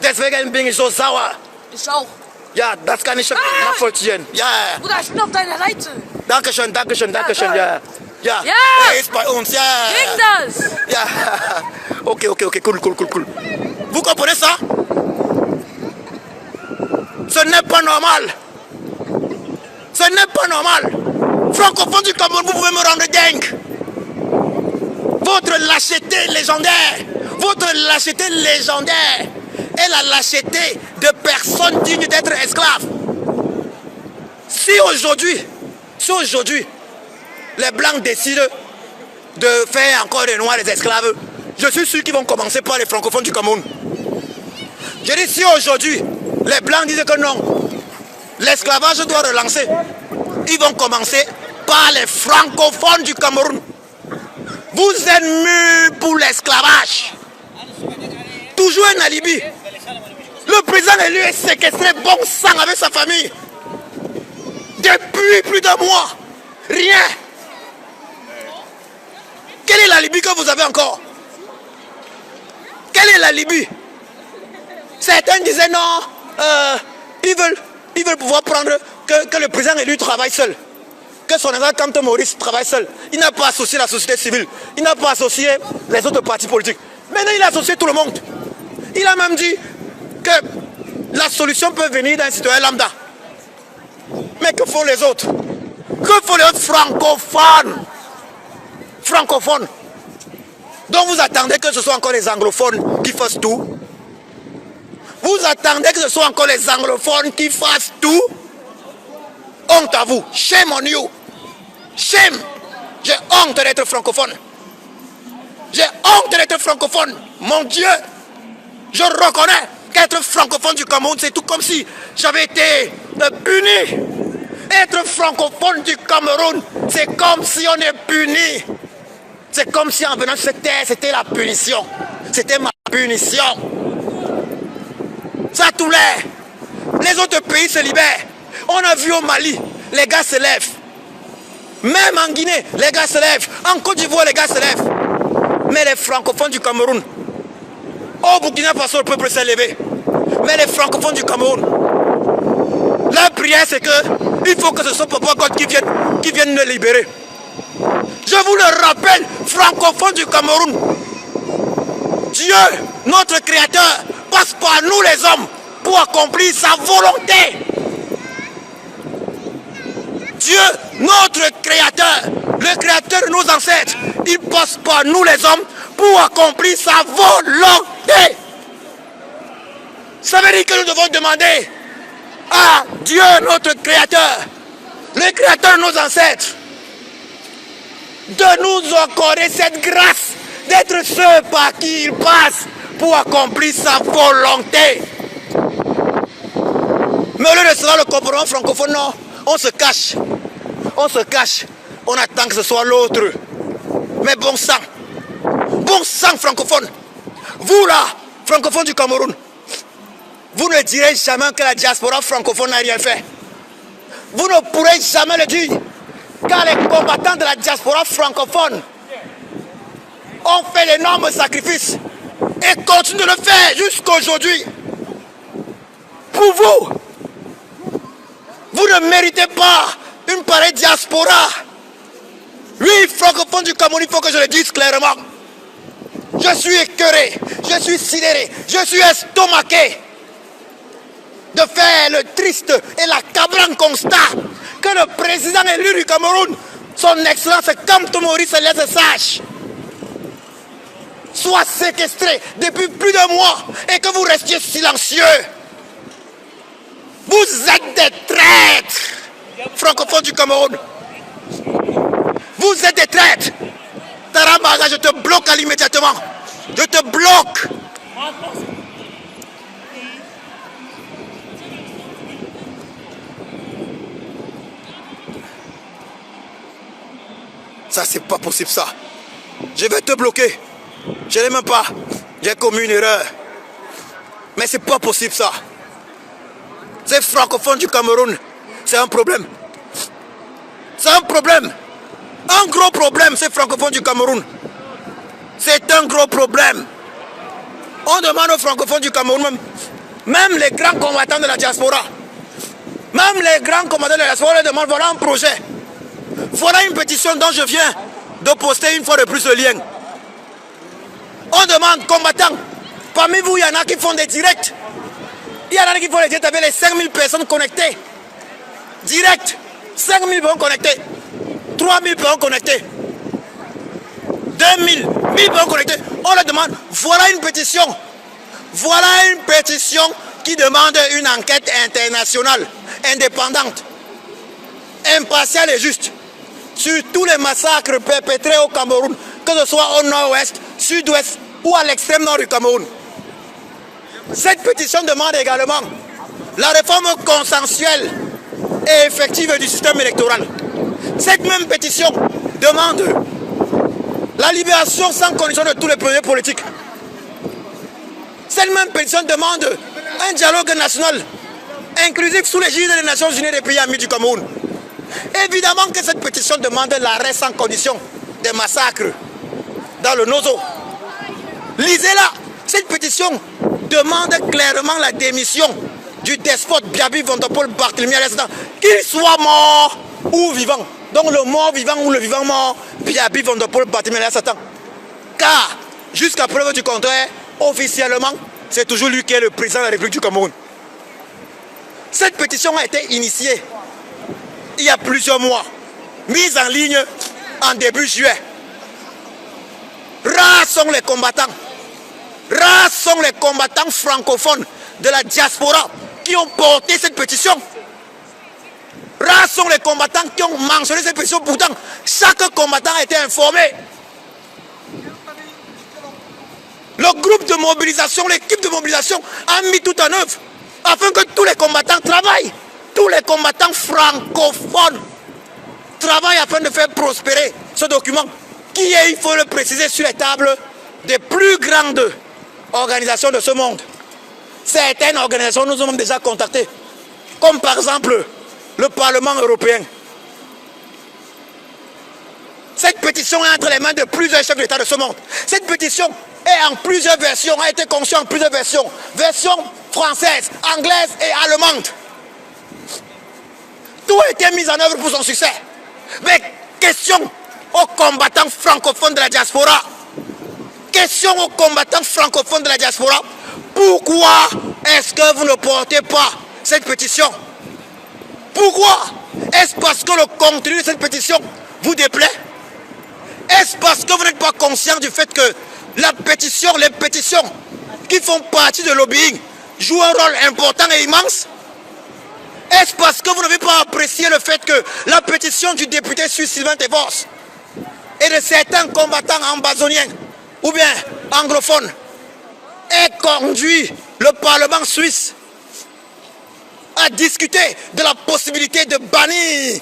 Deswegen bin ich so sauer. Ich auch. Ja, das kann ich nachvollziehen. Ja. Bruder, ich bin auf deiner Seite. Dankeschön, Dankeschön, Dankeschön. Ja. Ja. Ja. Er ist bei uns. Ja. Gegen das. Ja. Ok, ok, ok. Cool, cool, cool, cool. Vous comprenez ça? Ce n'est pas normal. Ce n'est pas normal. Francophone du Cameroun, vous pouvez me rendre dingue. Votre lâcheté légendaire. Votre lâcheté légendaire est la lâcheté de personnes dignes d'être esclaves. Si aujourd'hui, les Blancs décident de faire encore des Noirs des esclaves, je suis sûr qu'ils vont commencer par les francophones du Cameroun. Je dis si aujourd'hui, les Blancs disent que non, l'esclavage doit relancer, ils vont commencer par les francophones du Cameroun. Vous êtes mûrs pour l'esclavage. Toujours un alibi. Le président élu est séquestré bon sang avec sa famille. Depuis plus d'un mois. Rien. Quel est l'alibi que vous avez encore? Quel est l'alibi? Certains disaient non, ils veulent pouvoir prendre que le président élu travaille seul. Que son agent Kamto Maurice travaille seul. Il n'a pas associé la société civile. Il n'a pas associé les autres partis politiques. Maintenant, il a associé tout le monde. Il a même dit que la solution peut venir d'un citoyen lambda. Mais que font les autres? Que font les autres francophones? Francophones. Donc vous attendez que ce soit encore les anglophones qui fassent tout? Vous attendez que ce soit encore les anglophones qui fassent tout? Honte à vous. Shame on you. Shame. J'ai honte d'être francophone. J'ai honte d'être francophone. Mon Dieu. Je reconnais qu'être francophone du Cameroun, c'est tout comme si j'avais été puni. Être francophone du Cameroun, c'est comme si on est puni. C'est comme si en venant sur cette terre, c'était la punition. C'était ma punition. Ça tout l'air. Les autres pays se libèrent. On a vu au Mali, les gars se lèvent. Même en Guinée, les gars se lèvent. En Côte d'Ivoire, les gars se lèvent. Mais les francophones du Cameroun, au Burkina Faso, le peuple s'est levé. Mais les francophones du Cameroun, la prière c'est que il faut que ce soit Papa God qui vienne nous libérer. Je vous le rappelle, francophones du Cameroun, Dieu, notre Créateur, passe par nous les hommes pour accomplir sa volonté. Dieu, notre Créateur, le Créateur de nos ancêtres, il passe par nous les hommes pour accomplir sa volonté. Ça veut dire que nous devons demander à Dieu, notre Créateur, le Créateur de nos ancêtres, de nous accorder cette grâce d'être ceux par qui il passe pour accomplir sa volonté. Mais au lieu de cela, le comportement francophone, non, on se cache. On se cache. On attend que ce soit l'autre. Mais bon sang francophone. Vous là, francophones du Cameroun, vous ne direz jamais que la diaspora francophone n'a rien fait. Vous ne pourrez jamais le dire. Car les combattants de la diaspora francophone ont fait d'énormes sacrifices et continuent de le faire jusqu'à aujourd'hui. Pour vous, vous ne méritez pas une pareille diaspora. Oui, francophone du Cameroun, il faut que je le dise clairement. Je suis écœuré, je suis sidéré, je suis estomaqué de faire le triste et l'accablant constat que le président élu du Cameroun, son excellence Kamto Maurice Elias Sage, soit séquestré depuis plus d'un mois et que vous restiez silencieux. Vous êtes des traîtres, francophones du Cameroun. Vous êtes des traîtres. Taramaga, je te bloque immédiatement. Je te bloque. Ça, c'est pas possible, ça. Je vais te bloquer. Je n'ai même pas. J'ai commis une erreur. Mais c'est pas possible, ça. Ces francophones du Cameroun, c'est un problème. C'est un problème. Un gros problème, ces francophones du Cameroun. C'est un gros problème. On demande aux francophones du Cameroun, même les grands combattants de la diaspora, Même les grands commandants de la diaspora leur demandent, voilà un projet. Voilà une pétition dont je viens de poster une fois de plus le lien. On demande, combattants, parmi vous, il y en a qui font des directs. Il y en a qui font des directs avec les 5000 personnes connectées. Direct, 5000 personnes connectées. 3000 personnes connectées. 2000, 1000 personnes connectées. On leur demande, voilà une pétition. Voilà une pétition qui demande une enquête internationale, indépendante, impartiale et juste, sur tous les massacres perpétrés au Cameroun, que ce soit au nord-ouest, sud-ouest ou à l'extrême nord du Cameroun. Cette pétition demande également la réforme consensuelle et effective du système électoral. Cette même pétition demande la libération sans condition de tous les prisonniers politiques. Cette même pétition demande un dialogue national inclusif sous l'égide des Nations Unies et des pays amis du Cameroun. Évidemment que cette pétition demande l'arrêt sans condition des massacres dans le Nozo. Lisez-la. Cette pétition demande clairement la démission du despote Biaby Vondopol Barthélemy Alassane, qu'il soit mort ou vivant. Donc le mort vivant ou le vivant mort, Biaby Vondopol Barthélemy Alassane. Car, jusqu'à preuve du contraire, officiellement, c'est toujours lui qui est le président de la République du Cameroun. Cette pétition a été initiée il y a plusieurs mois, mise en ligne en début juillet. Rares sont les combattants. Rares sont les combattants francophones de la diaspora qui ont porté cette pétition. Rares sont les combattants qui ont mentionné cette pétition. Pourtant, chaque combattant a été informé. Le groupe de mobilisation, l'équipe de mobilisation a mis tout en œuvre afin que tous les combattants travaillent. Tous les combattants francophones travaillent afin de faire prospérer ce document qui est, il faut le préciser, sur les tables des plus grandes organisations de ce monde. Certaines organisations nous ont déjà contactés, comme par exemple le Parlement européen. Cette pétition est entre les mains de plusieurs chefs d'État de ce monde. Cette pétition est en plusieurs versions, a été conçue en plusieurs versions. Version française, anglaise et allemande. Tout a été mis en œuvre pour son succès. Mais question aux combattants francophones de la diaspora. Question aux combattants francophones de la diaspora. Pourquoi est-ce que vous ne portez pas cette pétition? Pourquoi? Est-ce parce que le contenu de cette pétition vous déplaît? Est-ce parce que vous n'êtes pas conscient du fait que la pétition, les pétitions qui font partie de lobbying jouent un rôle important et immense? Est-ce parce que vous n'avez pas apprécié le fait que la pétition du député suisse Sylvain Tevos et de certains combattants ambazoniens ou bien anglophones ait conduit le Parlement suisse à discuter de la possibilité de bannir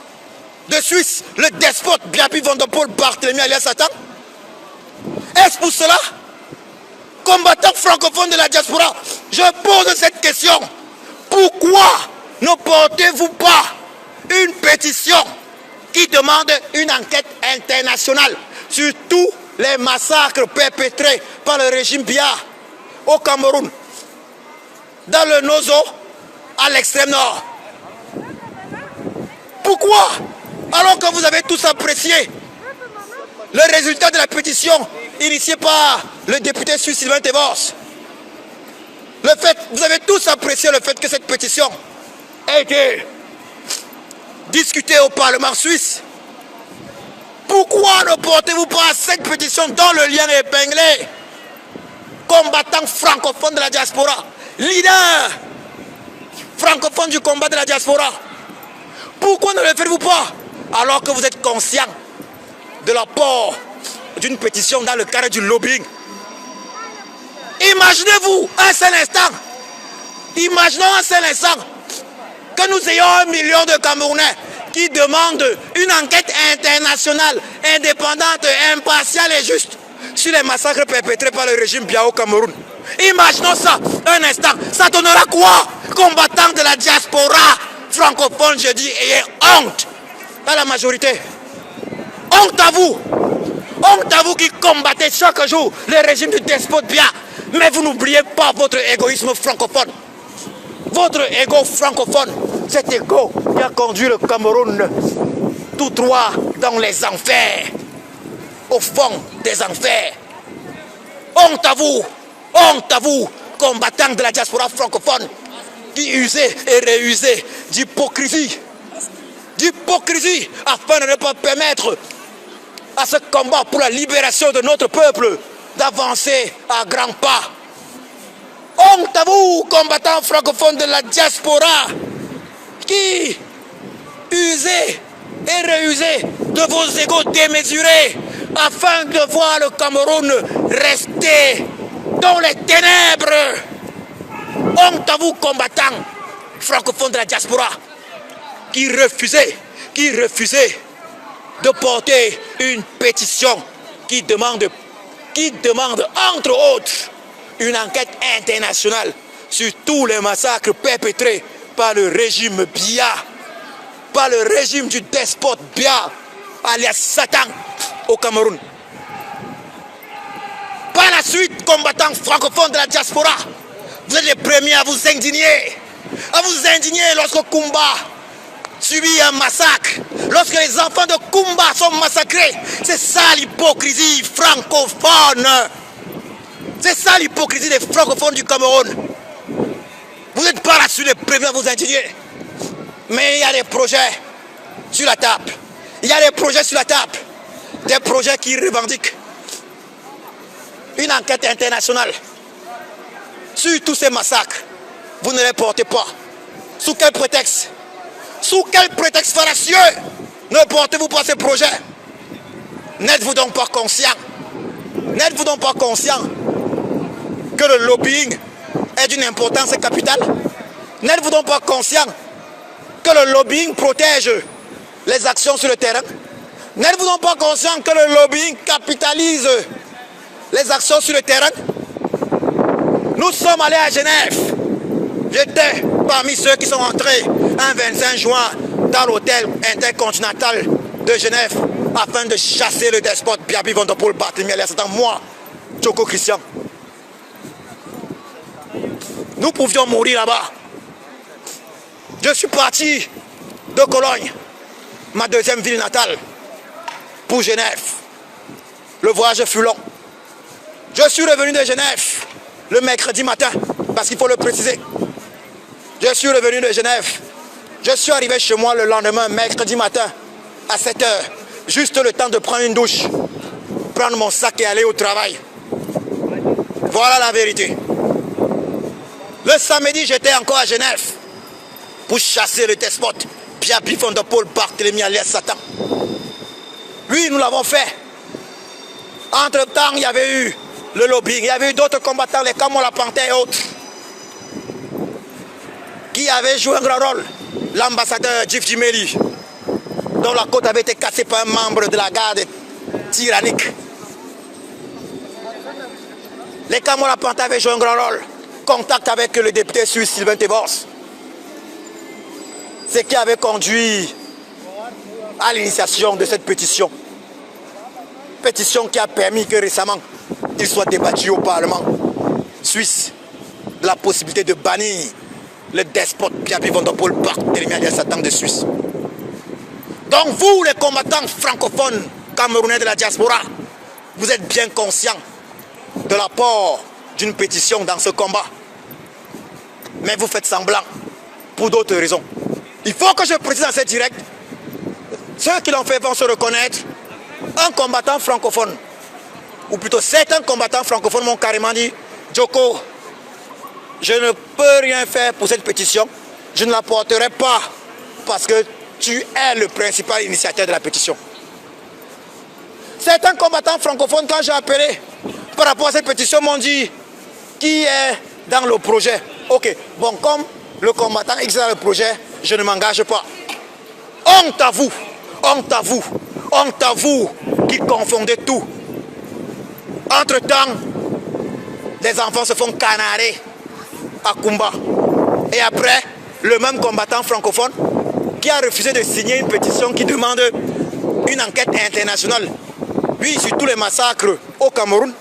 de Suisse le despote Biaby Vondopol Barthélemy Alassane? Est-ce pour cela? Combattants francophones de la diaspora, je pose cette question. Pourquoi ne portez-vous pas une pétition qui demande une enquête internationale sur tous les massacres perpétrés par le régime Biya au Cameroun, dans le Nozo, à l'extrême nord? Pourquoi, alors que vous avez tous apprécié le résultat de la pétition initiée par le député suisse Sylvain Tevos, vous avez tous apprécié le fait que cette pétition a été discutée au Parlement suisse, pourquoi ne portez-vous pas cette pétition dont le lien est épinglé? Combattants francophones de la diaspora, leader francophone du combat de la diaspora, pourquoi ne le faites-vous pas alors que vous êtes conscient de l'apport d'une pétition dans le cadre du lobbying? Imaginez-vous un seul instant, imaginons un seul instant que nous ayons 1 million de Camerounais qui demandent une enquête internationale, indépendante, impartiale et juste sur les massacres perpétrés par le régime Biya au Cameroun. Imaginons ça un instant, ça donnera quoi? Combattants de la diaspora francophone, je dis, ayez honte à la majorité. Honte à vous! Honte à vous qui combattez chaque jour le régime du despote Biya. Mais vous n'oubliez pas votre égoïsme francophone. Votre égo francophone, cet égo qui a conduit le Cameroun tout droit dans les enfers, au fond des enfers. Honte à vous, combattants de la diaspora francophone, qui usez et réusez d'hypocrisie, afin de ne pas permettre à ce combat pour la libération de notre peuple d'avancer à grands pas. Honte à vous, combattants francophones de la diaspora, qui usez et réusez de vos égos démesurés afin de voir le Cameroun rester dans les ténèbres. Honte à vous, combattants francophones de la diaspora, qui refusaient de porter une pétition qui demande entre autres une enquête internationale sur tous les massacres perpétrés par le régime Biya, par le régime du despote Biya, alias Satan, au Cameroun. Par la suite, combattants francophones de la diaspora, vous êtes les premiers à vous indigner lorsque Kumba subit un massacre, lorsque les enfants de Kumba sont massacrés. C'est ça l'hypocrisie francophone. C'est ça l'hypocrisie des francophones du Cameroun. Vous n'êtes pas là-dessus les premiers à vous indigner. Mais il y a des projets sur la table. Des projets qui revendiquent une enquête internationale sur tous ces massacres. Vous ne les portez pas. Sous quel prétexte fallacieux ne portez-vous pas ces projets? N'êtes-vous donc pas conscient que le lobbying est d'une importance capitale? N'êtes-vous donc pas conscient que le lobbying protège les actions sur le terrain? N'êtes-vous donc pas conscient que le lobbying capitalise les actions sur le terrain? Nous sommes allés à Genève. J'étais parmi ceux qui sont entrés un 25 juin dans l'hôtel intercontinental de Genève afin de chasser le despote Biaby Van der Poel Barthélemy Alias Satan, moi, Djoko Christian. Nous pouvions mourir là-bas. Je suis parti de Cologne, ma deuxième ville natale, pour Genève. Le voyage fut long. Je suis revenu de Genève le mercredi matin, parce qu'il faut le préciser. Je suis revenu de Genève. Je suis arrivé chez moi le lendemain, mercredi matin, à 7 h. Juste le temps de prendre une douche, prendre mon sac et aller au travail. Voilà la vérité. Le samedi, j'étais encore à Genève pour chasser le despote Biaby Van der Poel Barthélemy alias Satan. Oui, nous l'avons fait. Entre-temps, il y avait eu le lobbying, il y avait eu d'autres combattants, les Kamola Panthère et autres, qui avaient joué un grand rôle. L'ambassadeur Djif Djimeli, dont la côte avait été cassée par un membre de la garde tyrannique. Les Kamola Panthère avaient joué un grand rôle. Contact avec le député suisse Sylvain Tebors. Ce qui avait conduit à l'initiation de cette pétition. Pétition qui a permis que récemment, il soit débattu au Parlement suisse de la possibilité de bannir le despote Biaby Van der Poel Barthélemy alias Satan de Suisse. Donc vous, les combattants francophones camerounais de la diaspora, vous êtes bien conscients de l'apport d'une pétition dans ce combat. Mais vous faites semblant pour d'autres raisons. Il faut que je précise dans ce direct, ceux qui l'ont fait vont se reconnaître. Un combattant francophone, ou plutôt certains combattants francophones m'ont carrément dit: Djoko, je ne peux rien faire pour cette pétition, je ne la porterai pas parce que tu es le principal initiateur de la pétition. Certains combattants francophones, quand j'ai appelé par rapport à cette pétition, m'ont dit: qui est dans le projet? Ok, bon, comme le combattant X est dans le projet, je ne m'engage pas. Honte à vous, honte à vous, honte à vous qui confondez tout. Entre-temps, les enfants se font canarer à Kumba. Et après, le même combattant francophone qui a refusé de signer une pétition qui demande une enquête internationale, oui, sur tous les massacres au Cameroun,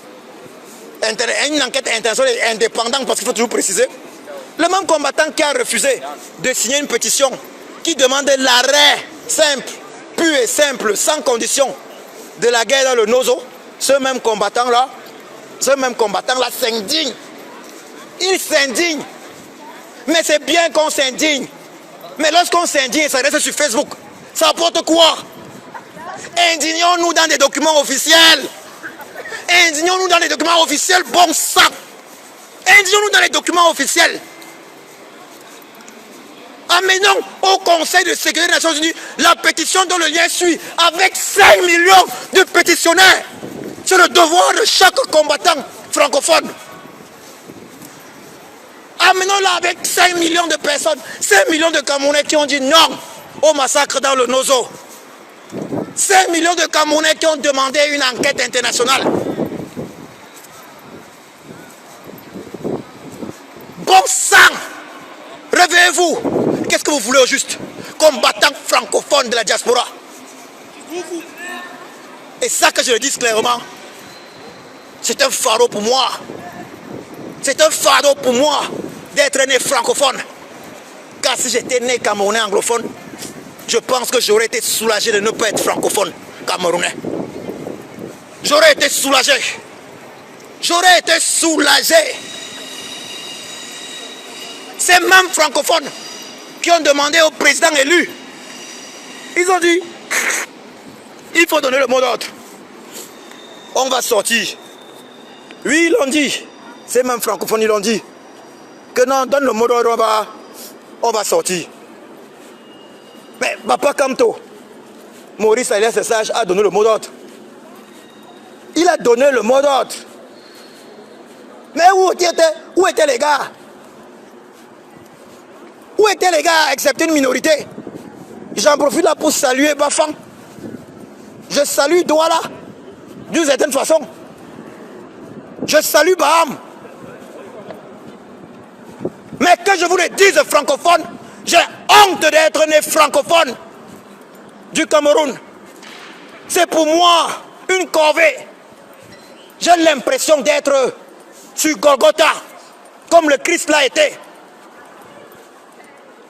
une enquête internationale indépendante, parce qu'il faut toujours préciser, Le même combattant qui a refusé de signer une pétition qui demande l'arrêt simple, pur et simple, sans condition de la guerre dans le Nozo, ce même combattant-là s'indigne. Il s'indigne. Mais c'est bien qu'on s'indigne. Mais lorsqu'on s'indigne, ça reste sur Facebook. Ça apporte quoi? Indignons-nous dans des documents officiels. Indignons-nous dans les documents officiels, bon sang. Indignons-nous dans les documents officiels. Amenons au Conseil de sécurité des Nations Unies la pétition dont le lien suit avec 5 millions de pétitionnaires. C'est le devoir de chaque combattant francophone. Amenons-la avec 5 millions de personnes, 5 millions de Camerounais qui ont dit non au massacre dans le Nozo. 5 millions de Camerounais qui ont demandé une enquête internationale. Bon sang! Réveillez-vous! Qu'est-ce que vous voulez au juste? Combattants francophones de la diaspora. Et ça que je le dis clairement, c'est un fardeau pour moi. C'est un fardeau pour moi d'être né francophone. Car si j'étais né camerounais anglophone, je pense que j'aurais été soulagé de ne pas être francophone camerounais. J'aurais été soulagé. J'aurais été soulagé. Ces mêmes francophones qui ont demandé au président élu, ils ont dit, il faut donner le mot d'ordre. On va sortir. Oui, ils l'ont dit. Ces mêmes francophones, ils l'ont dit. Que non, donne le mot d'ordre, on va sortir. Mais Papa Kamto, Maurice Alias Sage a donné le mot d'ordre. Il a donné le mot d'ordre. Mais où étaient les gars? Où étaient les gars, excepté une minorité? J'en profite là pour saluer Bafang. Je salue Douala, d'une certaine façon. Je salue Baham. Mais que je vous le dise, francophone, j'ai honte d'être né francophone du Cameroun. C'est pour moi une corvée. J'ai l'impression d'être sur Golgotha, comme le Christ l'a été.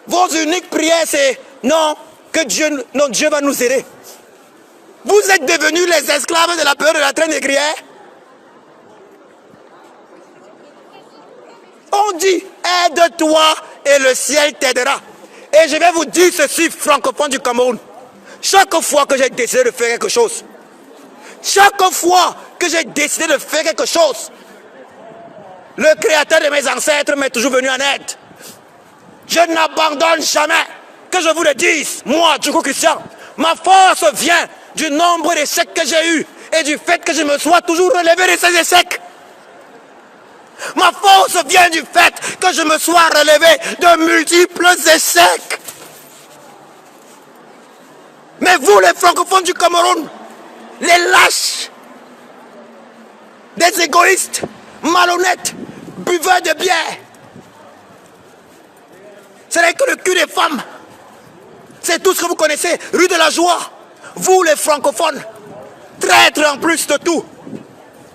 Vos uniques prières, c'est non, que Dieu va nous aider. Vous êtes devenus les esclaves de la peur de la traîne négrière. On dit, aide-toi et le ciel t'aidera. Et je vais vous dire ceci, francophone du Cameroun. Chaque fois que j'ai décidé de faire quelque chose, chaque fois que j'ai décidé de faire quelque chose, le créateur de mes ancêtres m'est toujours venu en aide. Je n'abandonne jamais. Que je vous le dise, moi, Djoko Christian, ma force vient du nombre d'échecs que j'ai eus et du fait que je me sois toujours relevé de ces échecs. Ma force vient du fait que je me sois relevé de multiples échecs. Mais vous, les francophones du Cameroun, les lâches, des égoïstes, malhonnêtes, buveurs de bière, ce n'est que le cul des femmes. C'est tout ce que vous connaissez, rue de la Joie. Vous, les francophones, traîtres en plus de tout,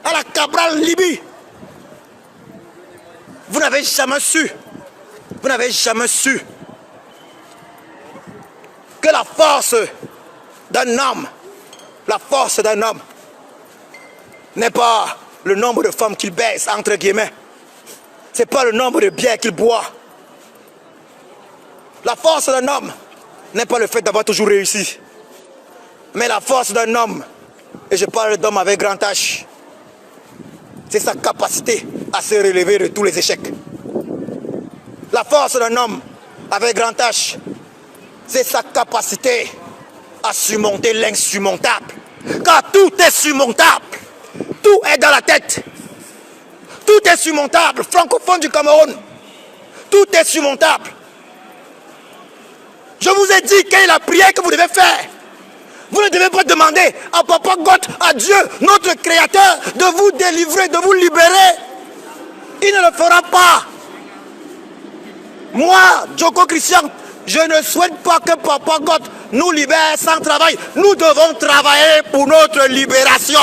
à la Cabral Libye. Vous n'avez jamais su que la force d'un homme n'est pas le nombre de femmes qu'il baise, entre guillemets. C'est pas le nombre de bières qu'il boit. La force d'un homme n'est pas le fait d'avoir toujours réussi. Mais la force d'un homme, et je parle d'homme avec grand H, c'est sa capacité à se relever de tous les échecs. La force d'un homme avec grand H, c'est sa capacité à surmonter l'insurmontable. Car tout est surmontable. Tout est dans la tête. Tout est surmontable. Francophone du Cameroun, tout est surmontable. Je vous ai dit quelle est la prière que vous devez faire. Vous ne devez pas demander à Papa God, à Dieu, notre Créateur, de vous délivrer, de vous libérer. Il ne le fera pas. Moi, Djoko Christian, je ne souhaite pas que Papa God nous libère sans travail. Nous devons travailler pour notre libération.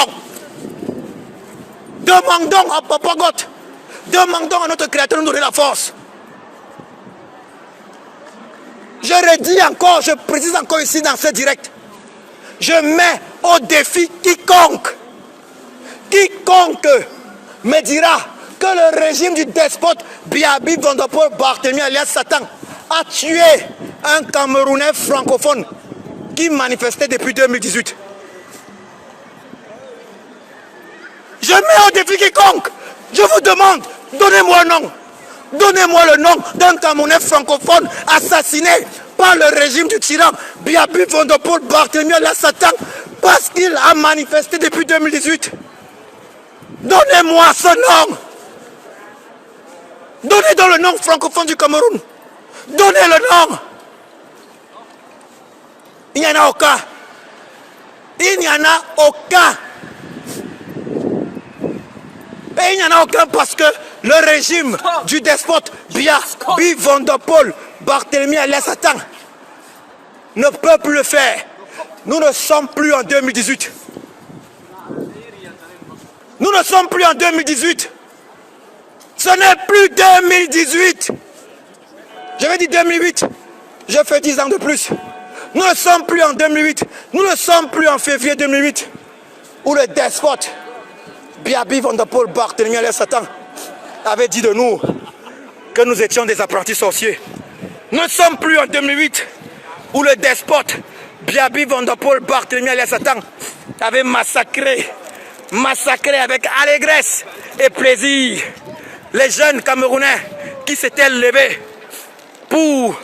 Demandons à Papa God, demandons à notre Créateur de nous donner la force. Je redis encore, je précise encore ici dans ce direct. Je mets au défi quiconque me dira que le régime du despote Biaby Vondopol Barthélemy alias Satan a tué un Camerounais francophone qui manifestait depuis 2018. Je mets au défi quiconque. Je vous demande, donnez-moi un nom. Donnez-moi le nom d'un Camerounais francophone assassiné par le régime du tyran Biaby Vondopol Barthélemy alias Satan parce qu'il a manifesté depuis 2018. Donnez-moi ce nom. Donnez donc le nom francophone du Cameroun. Donnez le nom. Il n'y en a aucun. Il n'y en a aucun. Et il n'y en a aucun parce que le régime du despote Biaby Vondopol Barthélemy alias Satan ne peut plus le faire. Nous ne sommes plus en 2018. Nous ne sommes plus en 2018. Ce n'est plus 2018. Je vais dire 2008. Je fais 10 ans de plus. Nous ne sommes plus en 2008. Nous ne sommes plus en février 2008. Où le despote Biaby Vondopol Barthélemy alias Satan avait dit de nous que nous étions des apprentis sorciers. Nous ne sommes plus en 2008. Où le despote Biaby Vondopol Barthélemy alias Satan avait massacré avec allégresse et plaisir les jeunes Camerounais qui s'étaient levés pour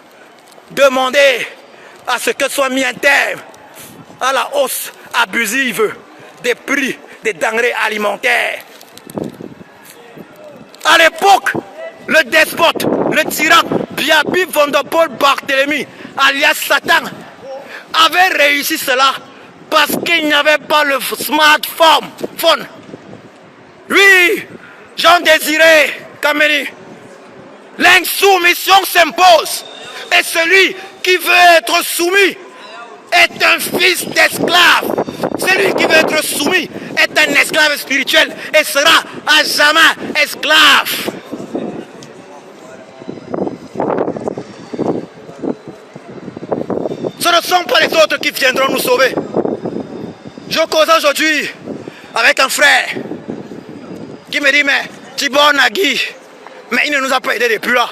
demander à ce que soit mis un terme à la hausse abusive des prix des denrées alimentaires. À l'époque, le despote, le tyran Biaby Vondopol Barthélemy alias Satan avait réussi cela parce qu'il n'y avait pas le smartphone. Oui, Jean Désiré Kameni, l'insoumission s'impose. Et celui qui veut être soumis est un fils d'esclave. Celui qui veut être soumis est un esclave spirituel et sera à jamais esclave. Ce ne sont pas les autres qui viendront nous sauver. Je cause aujourd'hui avec un frère qui me dit, mais Thibor Nagui, mais il ne nous a pas aidés depuis là.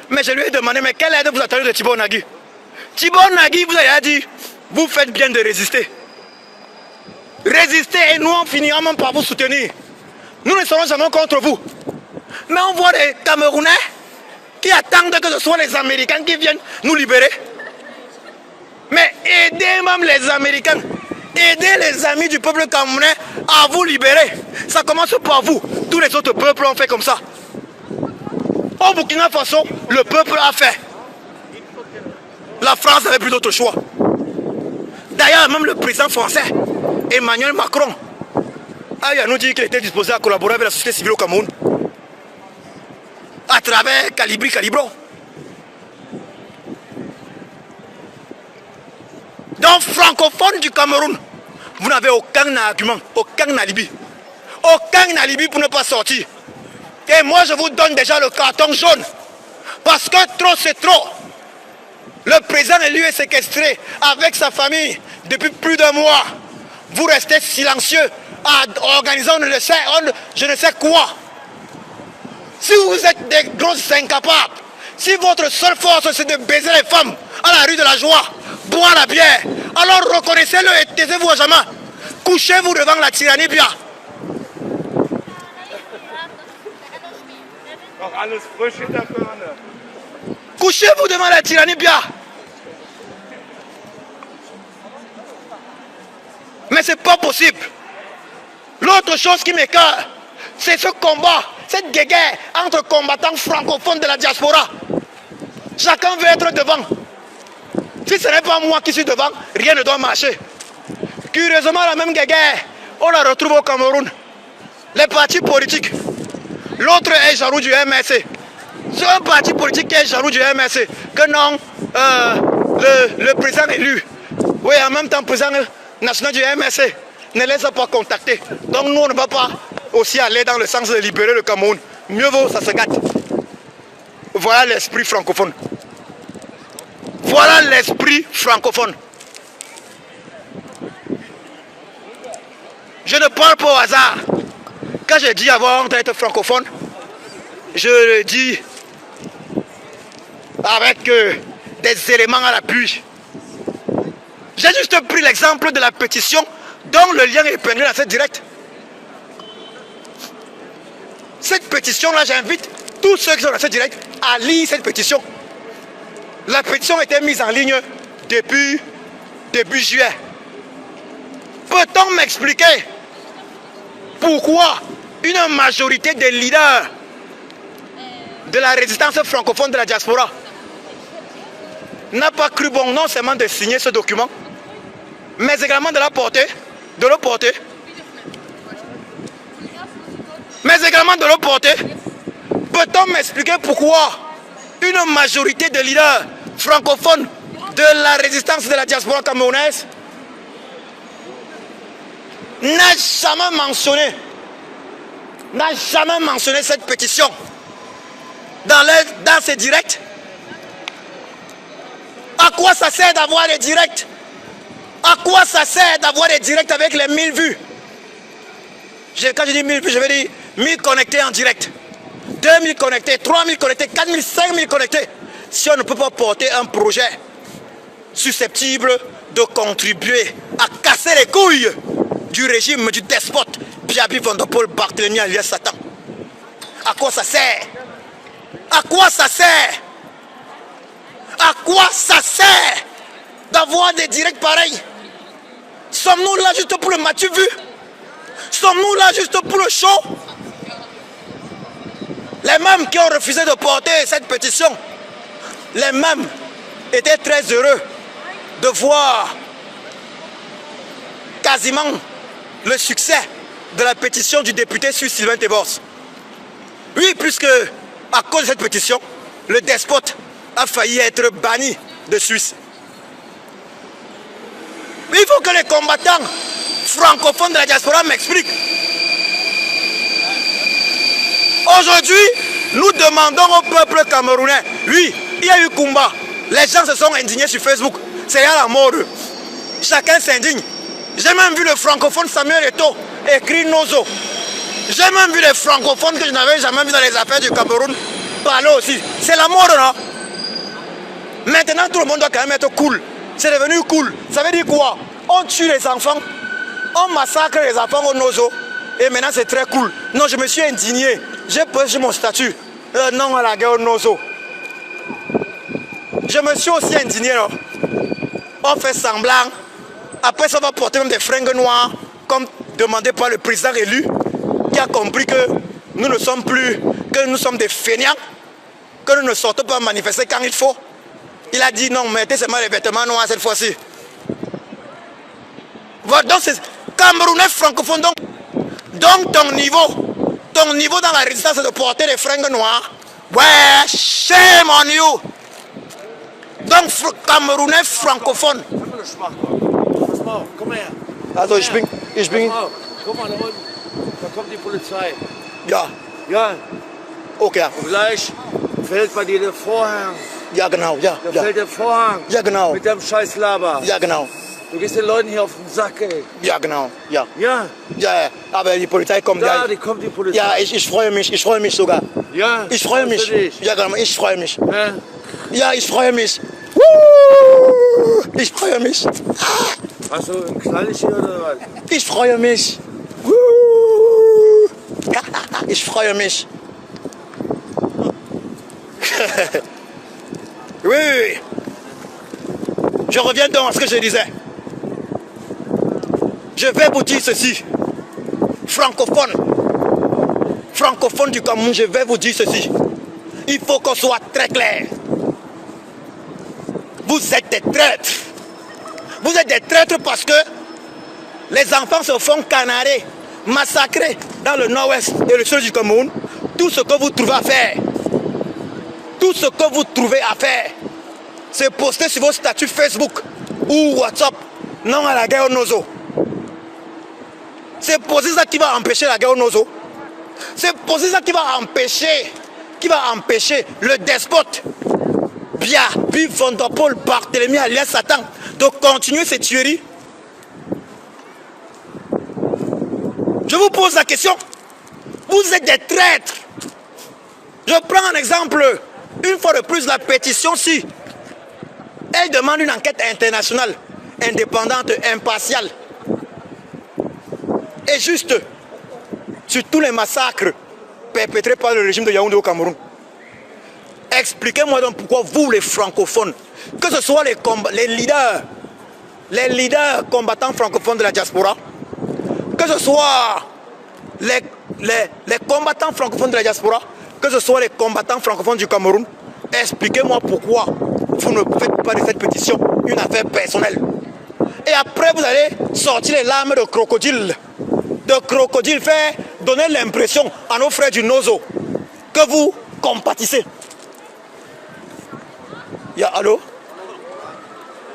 Mais je lui ai demandé, mais quelle aide vous attendez de Thibor Nagui? Thibor Nagui vous a dit, vous faites bien de résister. Résistez et nous on finira même par vous soutenir. Nous ne serons jamais contre vous. Mais on voit des Camerounais qui attendent que ce soit les Américains qui viennent nous libérer. Mais aidez même les Américains. Aidez les amis du peuple camerounais à vous libérer. Ça commence par vous. Tous les autres peuples ont fait comme ça. Au Burkina Faso, le peuple a fait. La France n'avait plus d'autre choix. D'ailleurs, même le président français, Emmanuel Macron, a nous dit qu'il était disposé à collaborer avec la société civile au Cameroun. À travers Calibro. Donc, francophone du Cameroun, vous n'avez aucun argument, aucun alibi. Aucun alibi pour ne pas sortir. Et moi, je vous donne déjà le carton jaune. Parce que trop, c'est trop. Le président élu est séquestré avec sa famille depuis plus d'un mois. Vous restez silencieux en organisant je ne sais quoi. Si vous êtes des grosses incapables, si votre seule force c'est de baiser les femmes à la rue de la joie, boire la bière, alors reconnaissez-le et taisez-vous à jamais. Couchez-vous devant la tyrannie bien. Couchez-vous devant la tyrannie bien. Mais c'est pas possible. L'autre chose qui m'écoeure, c'est ce combat, cette guéguerre entre combattants francophones de la diaspora. Chacun veut être devant. Si ce n'est pas moi qui suis devant, rien ne doit marcher. Curieusement, la même guéguerre, on la retrouve au Cameroun. Les partis politiques. L'autre est jaloux du MRC. C'est un parti politique qui est jaloux du MRC. Que non, le président élu, oui, en même temps, président national du MRC, ne les a pas contactés. Donc nous, on ne va pas aussi aller dans le sens de libérer le Cameroun. Mieux vaut, ça se gâte. Voilà l'esprit francophone. Voilà l'esprit francophone. Je ne parle pas au hasard. Quand je dis avoir honte d'être francophone, je le dis avec des éléments à l'appui. J'ai juste pris l'exemple de la pétition dont le lien est épinglé dans cette directe. Cette pétition-là, j'invite tous ceux qui sont dans cette directe à lire cette pétition. La pétition a été mise en ligne depuis début juillet. Peut-on m'expliquer pourquoi une majorité des leaders de la résistance francophone de la diaspora n'a pas cru bon non seulement de signer ce document, mais également de le porter, Peut-on m'expliquer pourquoi une majorité de leaders francophones de la résistance de la diaspora camerounaise n'a jamais mentionné cette pétition dans ses directs? À quoi ça sert d'avoir des directs? À quoi ça sert d'avoir des directs avec les 1000 vues? Quand je dis 1000 vues, je veux dire 1000 connectés en direct, 2000 connectés, 3000 connectés, 4000, 5000 connectés. Si on ne peut pas porter un projet susceptible de contribuer à casser les couilles du régime, du despote Biaby Van Der Poel Barthélemy alias Satan, à quoi ça sert? À quoi ça sert? À quoi ça sert d'avoir des directs pareils? Sommes-nous là juste pour le matu vu? Sommes-nous là juste pour le show? Les mêmes qui ont refusé de porter cette pétition, les mêmes étaient très heureux de voir quasiment le succès de la pétition du député suisse Sylvain Tebors. Oui, puisque à cause de cette pétition, le despote a failli être banni de Suisse. Il faut que les combattants francophones de la diaspora m'expliquent. Aujourd'hui, nous demandons au peuple camerounais. Oui, il y a eu combat. Les gens se sont indignés sur Facebook. C'est à la mort. Chacun s'indigne. J'ai même vu le francophone Samuel Eto'o écrire Nozo. J'ai même vu les francophones que je n'avais jamais vu dans les affaires du Cameroun parler aussi. C'est la mort, non? Maintenant, tout le monde doit quand même être cool. C'est devenu cool. Ça veut dire quoi? On tue les enfants, on massacre les enfants au Nozo. Et maintenant, c'est très cool. Non, je me suis indigné. J'ai posé mon statut. Non à la guerre au Nozo. Je me suis aussi indigné. Non? On fait semblant. Après, ça va porter même des fringues noires, comme demandé par le président élu, qui a compris que nous ne sommes plus, que nous sommes des fainéants, que nous ne sortons pas manifester quand il faut. Il a dit non, mettez seulement les vêtements noirs cette fois-ci. Voilà, donc c'est Camerounais francophone. Donc ton niveau dans la résistance c'est de porter les fringues noires. Ouais, shame on you. Donc Camerounais francophone. Komm her. Also ich bin. Guck mal da unten. Da kommt die Polizei. Ja, Ja, okay. und gleich fällt bei dir der Vorhang. Ja, genau, ja. Da fällt der Vorhang. Ja, genau. Mit deinem scheiß Laber. Ja, genau. Du gehst den Leuten hier auf den Sack, ey. Ja, genau, ja. Ja, Ja, aber die Polizei kommt da, ja. die kommt die Polizei. Ja, ich freue mich sogar. Ja, Ich freue mich. freust du dich? Ja, genau, ich freue mich. Ja. Ja, ich freue mich. Woo! Ich freue mich. Hast du ein kleines hier oder was? Ich freue mich. Woo! Ich freue mich. Oui, oui, oui. Je reviens donc à ce que je disais. Je vais vous dire ceci. Francophone du Cameroun, je vais vous dire ceci. Il faut qu'on soit très clair. Vous êtes des traîtres. Vous êtes des traîtres parce que les enfants se font canarer, massacrer dans le nord-ouest et le sud du Cameroun. Tout ce que vous trouvez à faire, c'est poster sur vos statuts Facebook ou WhatsApp, non à la guerre au Nozo. C'est poser ça qui va empêcher la guerre au Nozo. C'est poser ça qui va empêcher le despote Bia, Bill Van Der Pol, Barthélemy alias Satan, de continuer ces tueries? Je vous pose la question. Vous êtes des traîtres. Je prends un exemple. Une fois de plus, la pétition, si elle demande une enquête internationale, indépendante, impartiale et juste sur tous les massacres perpétrés par le régime de Yaoundé au Cameroun. Expliquez-moi donc pourquoi vous, les francophones, que ce soit les leaders combattants francophones de la diaspora, que ce soit les combattants francophones de la diaspora, que ce soit les combattants francophones du Cameroun, expliquez-moi pourquoi vous ne faites pas de cette pétition une affaire personnelle. Et après, vous allez sortir les larmes de crocodile. Faire donner l'impression à nos frères du Nozo que vous compatissez. Ja, hallo?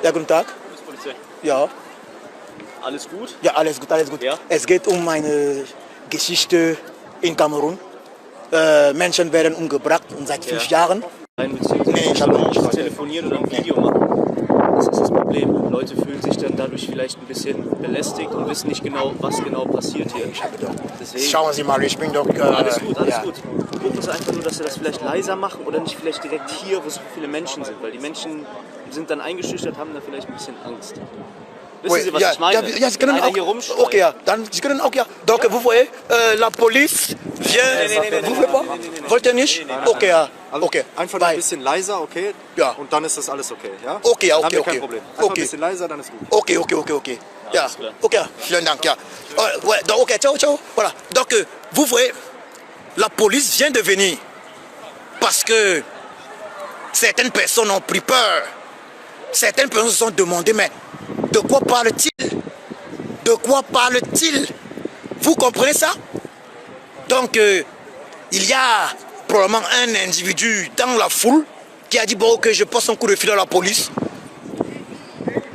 Ja, guten Tag. Ja. Alles gut? Ja, alles gut, alles gut. Ja? Es geht um eine Geschichte in Kamerun. Menschen werden umgebracht und seit 5 Jahren. Nein, beziehungsweise Nee, ich habe nicht telefonieren oder ein Video machen. Das ist das Problem. Leute fühlen sich dann dadurch vielleicht ein bisschen belästigt und wissen nicht genau, was genau passiert hier. Deswegen, Schauen Sie mal, ich bin doch... alles gut, alles ja. gut. Gucken Sie einfach nur, dass Sie das vielleicht leiser machen oder nicht vielleicht direkt hier, wo so viele Menschen sind. Weil die Menschen sind dann eingeschüchtert, haben da vielleicht ein bisschen Angst. Wissen Sie, was ja, ich meine? ja, Sie können Wenn einer auch, hier rumschreit. okay, ja, dann, Sie können auch, ja. Donc, vous voyez, la police vient... Vous faites pas? Wollt ihr nicht? Okay, ja, Also okay. einfach nur ein Bye. bisschen leiser, okay? Ja. Und dann ist das alles okay, ja? Okay, ja, Dann haben okay, wir kein okay. Problem. Einfach Okay. ein bisschen leiser, dann ist gut. Ok. Ja, alles klar. ok, vielen Dank, ja. Ouais, donc, ok, ciao, ciao. Voilà. Donc, vous voyez, la police vient de venir parce que certaines personnes ont pris peur. Certaines personnes se sont demandé, mais de quoi parle-t-il? De quoi parle-t-il? Vous comprenez ça? Donc, il y a probablement un individu dans la foule qui a dit, bon, ok, je passe un coup de fil à la police.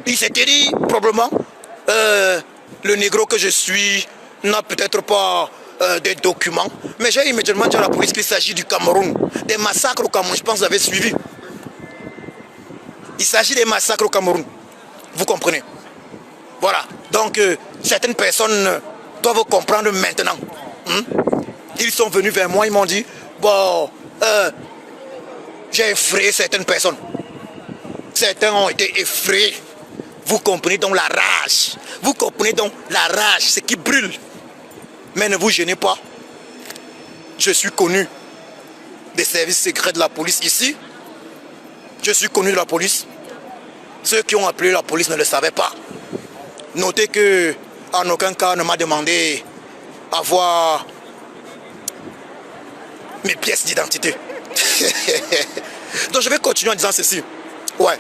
Il s'était dit, probablement, le négro que je suis n'a peut-être pas des documents. Mais j'ai immédiatement dit à la police qu'il s'agit du Cameroun. Des massacres au Cameroun, je pense que vous avez suivi. Il s'agit des massacres au Cameroun. Vous comprenez? Voilà. Donc, certaines personnes doivent comprendre maintenant. Ils sont venus vers moi, ils m'ont dit, bon, j'ai effrayé certaines personnes. Certains ont été effrayés. Vous comprenez donc la rage. Vous comprenez donc la rage, ce qui brûle. Mais ne vous gênez pas. Je suis connu des services secrets de la police ici. Je suis connu de la police. Ceux qui ont appelé la police ne le savaient pas. Notez que en aucun cas on ne m'a demandé à voir mes pièces d'identité. Donc je vais continuer en disant ceci. Ouais.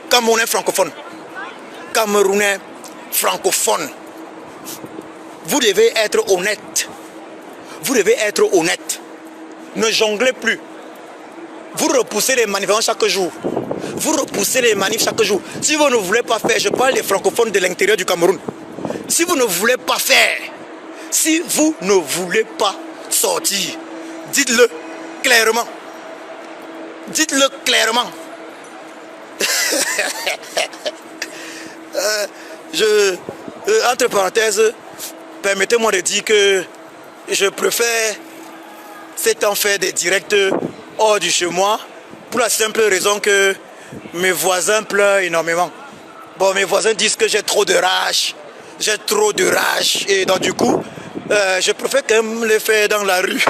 Camerounais francophone. Camerounais francophone. Vous devez être honnête. Vous devez être honnête. Ne jonglez plus. Vous repoussez les manifestations chaque jour. Vous repoussez les manifs chaque jour. Si vous ne voulez pas faire, je parle des francophones de l'intérieur du Cameroun. Si vous ne voulez pas faire, si vous ne voulez pas sortir, dites-le clairement. Dites-le clairement. Entre parenthèses, permettez-moi de dire que je préfère ces temps faire des directs hors du chez moi pour la simple raison que mes voisins pleurent énormément. Bon, mes voisins disent que j'ai trop de rage. J'ai trop de rage. Et donc du coup, je préfère quand même les faire dans la rue.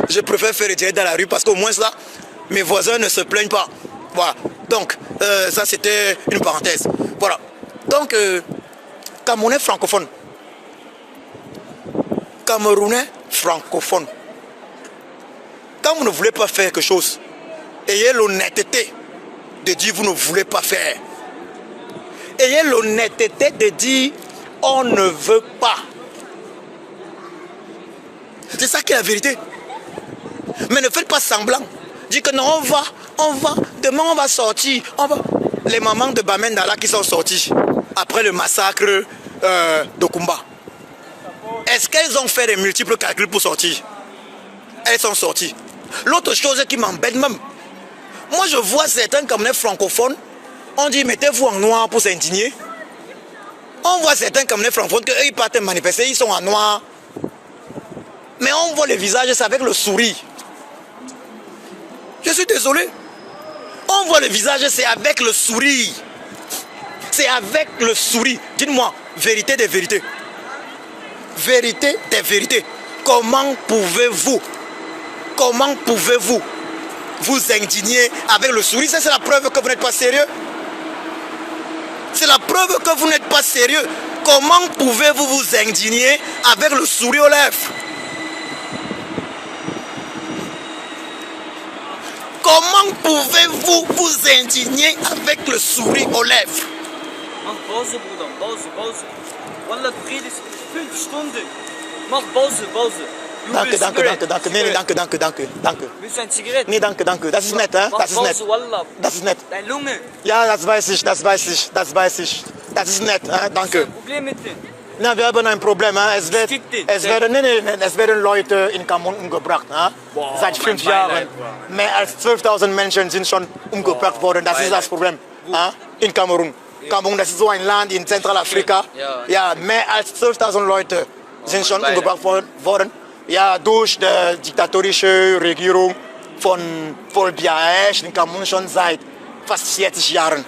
Je préfère faire les directs dans la rue parce qu'au moins là, mes voisins ne se plaignent pas. Voilà. Donc, ça c'était une parenthèse. Voilà. Donc, Camerounais francophone. Camerounais francophone. Quand vous ne voulez pas faire quelque chose, ayez l'honnêteté de dire vous ne voulez pas faire. Ayez l'honnêteté de dire on ne veut pas. C'est ça qui est la vérité. Mais ne faites pas semblant. Dites que non, on va, demain on va sortir. Les mamans de Bamenda qui sont sorties après le massacre de Kumba. Est-ce qu'elles ont fait des multiples calculs pour sortir? Elles sont sorties. L'autre chose qui m'embête même, moi je vois certains Camerounais francophones, on dit mettez-vous en noir pour s'indigner. On voit certains Camerounais francophones qu'ils partent manifester, ils sont en noir. Mais on voit le visage, c'est avec le sourire. Je suis désolé. On voit le visage, c'est avec le sourire. C'est avec le sourire. Dites-moi, vérité des vérités. Vérité des vérités. Comment pouvez-vous vous indigner avec le sourire? C'est la preuve que vous n'êtes pas sérieux. C'est la preuve que vous n'êtes pas sérieux. Comment pouvez-vous vous indigner avec le sourire aux lèvres? Comment pouvez-vous vous indigner avec le sourire aux lèvres? Pause, Bruder, Pause. Wallah, du redest 5 Stunden. Mach Pause. Danke. Willst du eine Zigarette? Nee, danke. Das ist nett, hein? Mach Das ist nett. Pause, Wallah. Das ist nett. Deine Lunge. Ja, das weiß ich. Das ist nett, hein? Danke. Ein Problem mit dir. Na, wir haben ein Problem, hein? Es werden Leute in Kamerun umgebracht, hein? Seit 5 Jahren. Mehr als 12.000 Menschen sind schon umgebracht worden. Das ist das Problem, hein? In Kamerun. Kamerun, das ist so ein Land in Zentralafrika. Ja, mehr als 12.000 Leute sind schon umgebracht worden. Ja, durch die diktatorische Regierung von Paul Biya in Kamerun schon seit fast 40 Jahren.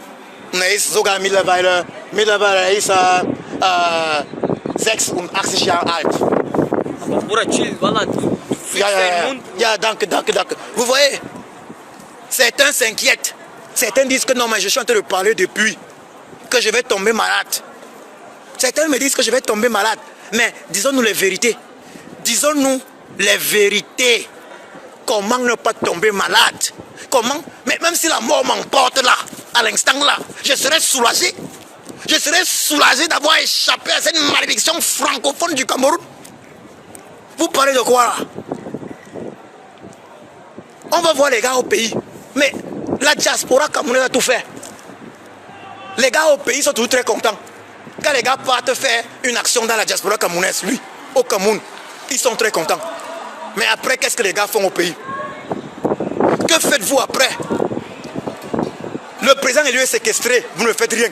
Und er ist sogar mittlerweile ist er 86 Jahre alt. Aber Bruder, chill, Wallah, du fickst deinen Mund. Ja, danke. Vous voyez, certains s'inquiètent. Certains disent que non, mais je suis en train de parler depuis que je vais tomber malade. Certains me disent que je vais tomber malade. Mais disons-nous les vérités. Disons-nous les vérités. Comment ne pas tomber malade? Comment? Mais même si la mort m'emporte là, à l'instant là, je serai soulagé. Je serai soulagé d'avoir échappé à cette malédiction francophone du Cameroun. Vous parlez de quoi là? On va voir les gars au pays. Mais la diaspora camerounaise a tout fait. Les gars au pays sont toujours très contents. Quand les gars partent faire une action dans la diaspora camerounaise, lui, au Cameroun, ils sont très contents. Mais après, qu'est-ce que les gars font au pays? Que faites-vous après? Le président élu est séquestré, vous ne faites rien.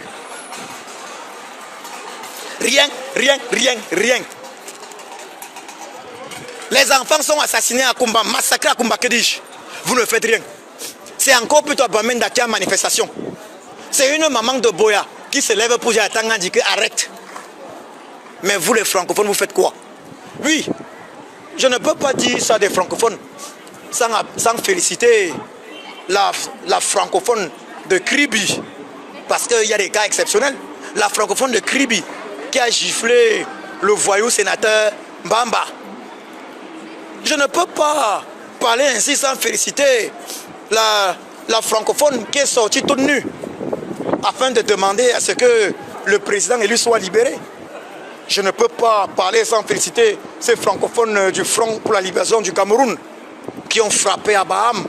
Rien. Les enfants sont assassinés à Kumba, massacrés à Kumba, que dis-je? Vous ne faites rien. C'est encore plutôt Abamène Dati en manifestation. C'est une maman de Boya qui se lève pour Jatanga dit que arrête. Mais vous les francophones, vous faites quoi? Oui, je ne peux pas dire ça des francophones sans féliciter la francophone de Kribi. Parce qu'il y a des cas exceptionnels. La francophone de Kribi qui a giflé le voyou sénateur Mbamba. Je ne peux pas parler ainsi sans féliciter la francophone qui est sortie toute nue afin de demander à ce que le président élu soit libéré. Je ne peux pas parler sans féliciter ces francophones du Front pour la libération du Cameroun qui ont frappé à Baham,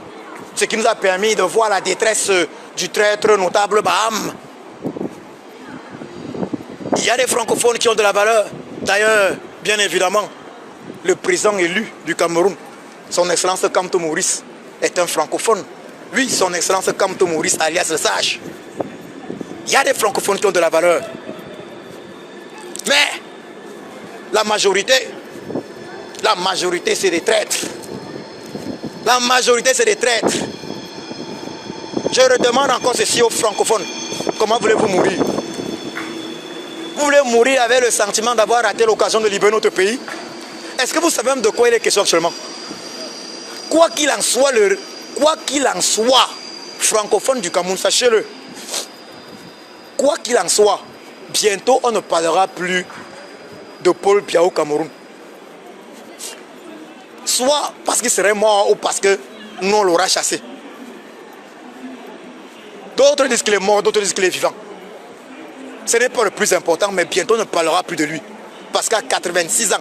ce qui nous a permis de voir la détresse du traître notable Baham. Il y a des francophones qui ont de la valeur. D'ailleurs, bien évidemment, le président élu du Cameroun, son Excellence Kamto Maurice, est un francophone. Oui, son Excellence Kamto Maurice, alias le Sage. Il y a des francophones qui ont de la valeur. Mais la majorité, c'est des traîtres. La majorité, c'est des traîtres. Je redemande encore ceci aux francophones. Comment voulez-vous mourir? Vous voulez mourir avec le sentiment d'avoir raté l'occasion de libérer notre pays? Est-ce que vous savez même de quoi il est question actuellement? Quoi qu'il en soit, francophones du Cameroun, sachez-le. Quoi qu'il en soit, bientôt on ne parlera plus de Paul Biya au Cameroun. Soit parce qu'il serait mort ou parce que nous on l'aura chassé. D'autres disent qu'il est mort, d'autres disent qu'il est vivant. Ce n'est pas le plus important, mais bientôt on ne parlera plus de lui. Parce qu'à 86 ans,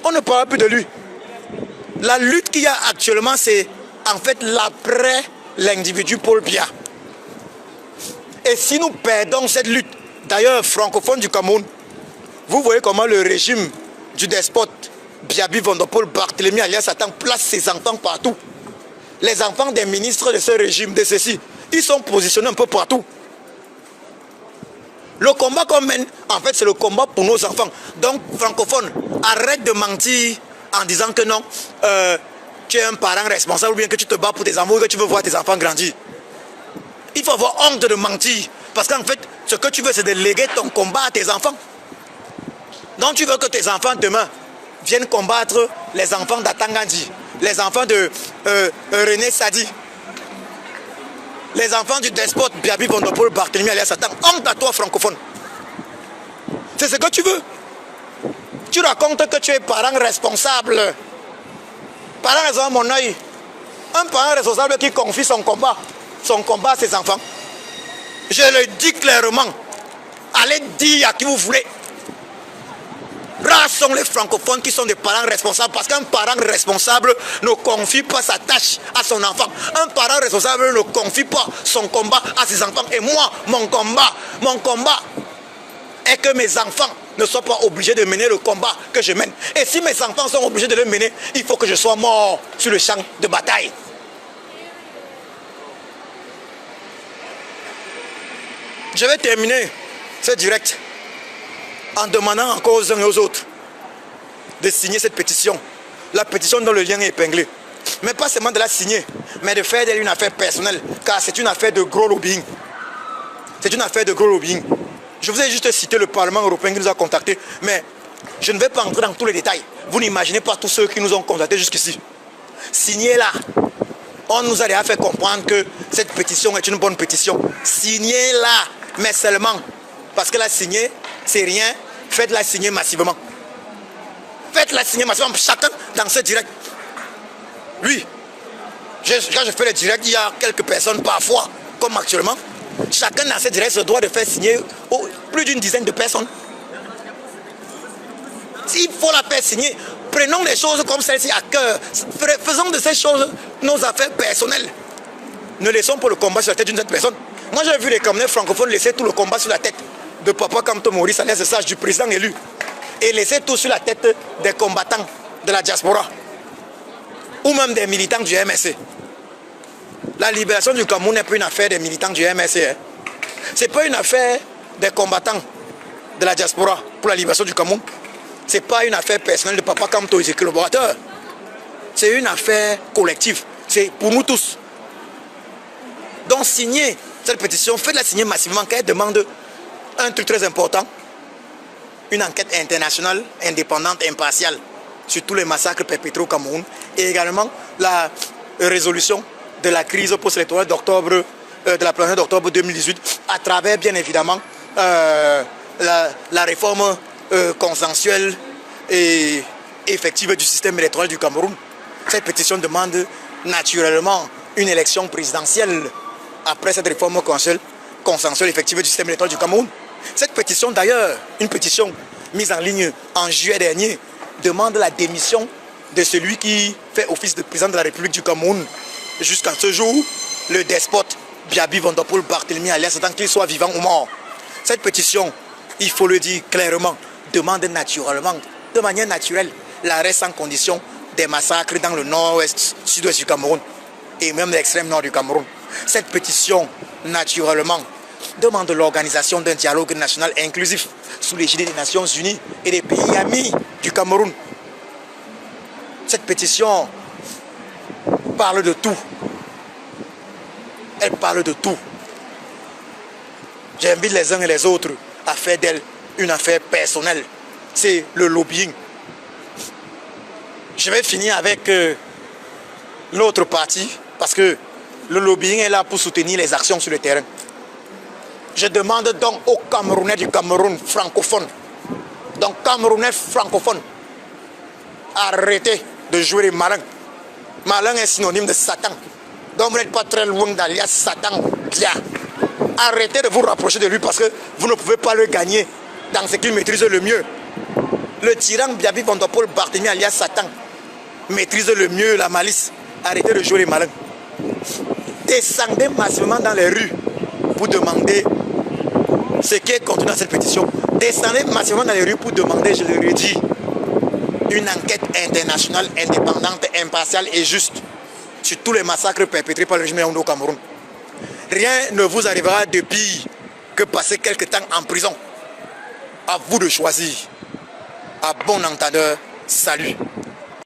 on ne parlera plus de lui. La lutte qu'il y a actuellement, c'est en fait l'après l'individu Paul Biya. Et si nous perdons cette lutte, d'ailleurs francophone du Cameroun, vous voyez comment le régime du despote Biaby Vondopol Barthélemy alias Satan place ses enfants partout. les enfants des ministres de ce régime, de ceci, ils sont positionnés un peu partout. Le combat qu'on mène, en fait, c'est le combat pour nos enfants. Donc, francophones, arrête de mentir en disant que non, tu es un parent responsable ou bien que tu te bats pour tes enfants ou que tu veux voir tes enfants grandir. Il faut avoir honte de mentir. Parce qu'en fait, ce que tu veux, c'est de léguer ton combat à tes enfants. Donc, tu veux que tes enfants, demain, viennent combattre les enfants d'Atangandi, les enfants de René Sadi, les enfants du despote Biabi Vondopol Barthélemy alias Satan. Honte à toi, francophone. C'est ce que tu veux. Tu racontes que tu es parent responsable. Parent raison à mon œil. Un parent responsable qui confie son combat à ses enfants. Je le dis clairement. Allez dire à qui vous voulez. Rares sont les francophones qui sont des parents responsables, parce qu'un parent responsable ne confie pas sa tâche à son enfant. Un parent responsable ne confie pas son combat à ses enfants. Et moi, mon combat est que mes enfants ne soient pas obligés de mener le combat que je mène. Et si mes enfants sont obligés de le mener, il faut que je sois mort sur le champ de bataille. Je vais terminer ce direct en demandant encore aux uns et aux autres de signer cette pétition. La pétition dont le lien est épinglé. Mais pas seulement de la signer, mais de faire d'elle une affaire personnelle, car c'est une affaire de gros lobbying. C'est une affaire de gros lobbying. Je vous ai juste cité le Parlement européen qui nous a contactés, mais je ne vais pas entrer dans tous les détails. Vous n'imaginez pas tous ceux qui nous ont contactés jusqu'ici. Signez-la. On nous a déjà fait comprendre que cette pétition est une bonne pétition. Signez-la, mais seulement parce que la signer, c'est rien. Faites-la signer massivement. Faites-la signer massivement, chacun dans ce direct. Oui, quand je fais le direct, il y a quelques personnes parfois, comme actuellement. Chacun dans ce direct se doit de faire signer plus d'une dizaine de personnes. S'il faut la faire signer, prenons les choses comme celle-ci à cœur. Faisons de ces choses nos affaires personnelles. Ne laissons pas le combat sur la tête d'une seule personne. Moi, j'ai vu les Camerounais francophones laisser tout le combat sur la tête de Papa Kamto Maurice, alias le sage du président élu, et laisser tout sur la tête des combattants de la diaspora ou même des militants du MSC. La libération du Cameroun n'est pas une affaire des militants du MSC. Hein. Ce n'est pas une affaire des combattants de la diaspora pour la libération du Cameroun. Ce n'est pas une affaire personnelle de Papa Kamto et ses collaborateurs. C'est une affaire collective. C'est pour nous tous. Donc signez cette pétition, faites-la signer massivement, car elle demande un truc très important, une enquête internationale, indépendante, impartiale, sur tous les massacres perpétrés au Cameroun, et également la résolution de la crise post-électorale d'octobre, de la planète d'octobre 2018, à travers bien évidemment la réforme consensuelle et effective du système électoral du Cameroun. Cette pétition demande naturellement une élection présidentielle après cette réforme consensuelle effective du système électoral du Cameroun. Cette pétition d'ailleurs, une pétition mise en ligne en juillet dernier, demande la démission de celui qui fait office de président de la République du Cameroun. Jusqu'à ce jour, le despote Biabi Vondopol Barthélemy alias tant qu'il soit vivant ou mort. Cette pétition, il faut le dire clairement, demande naturellement, de manière naturelle, l'arrêt sans condition des massacres dans le nord-ouest, sud-ouest du Cameroun et même l'extrême nord du Cameroun. Cette pétition, naturellement, demande l'organisation d'un dialogue national inclusif sous l'égide des Nations Unies et des pays amis du Cameroun. Cette pétition parle de tout. Elle parle de tout. J'invite les uns et les autres à faire d'elle une affaire personnelle. C'est le lobbying. Je vais finir avec l'autre partie parce que le lobbying est là pour soutenir les actions sur le terrain. Je demande donc aux Camerounais du Cameroun francophone, donc Camerounais francophones, arrêtez de jouer les malins. Malin est synonyme de Satan. Donc vous n'êtes pas très loin d'alias Satan. Arrêtez de vous rapprocher de lui parce que vous ne pouvez pas le gagner dans ce qu'il maîtrise le mieux. Le tyran Biabi Vondopol Barthélemy alias Satan maîtrise le mieux la malice. Arrêtez de jouer les malins. Descendez massivement dans les rues pour demander ce qui est contenu dans cette pétition. Descendez massivement dans les rues pour demander, je le redis, une enquête internationale indépendante, impartiale et juste sur tous les massacres perpétrés par le régime Yaoundé au Cameroun. Rien ne vous arrivera de pire que passer quelque temps en prison. À vous de choisir. À bon entendeur, salut.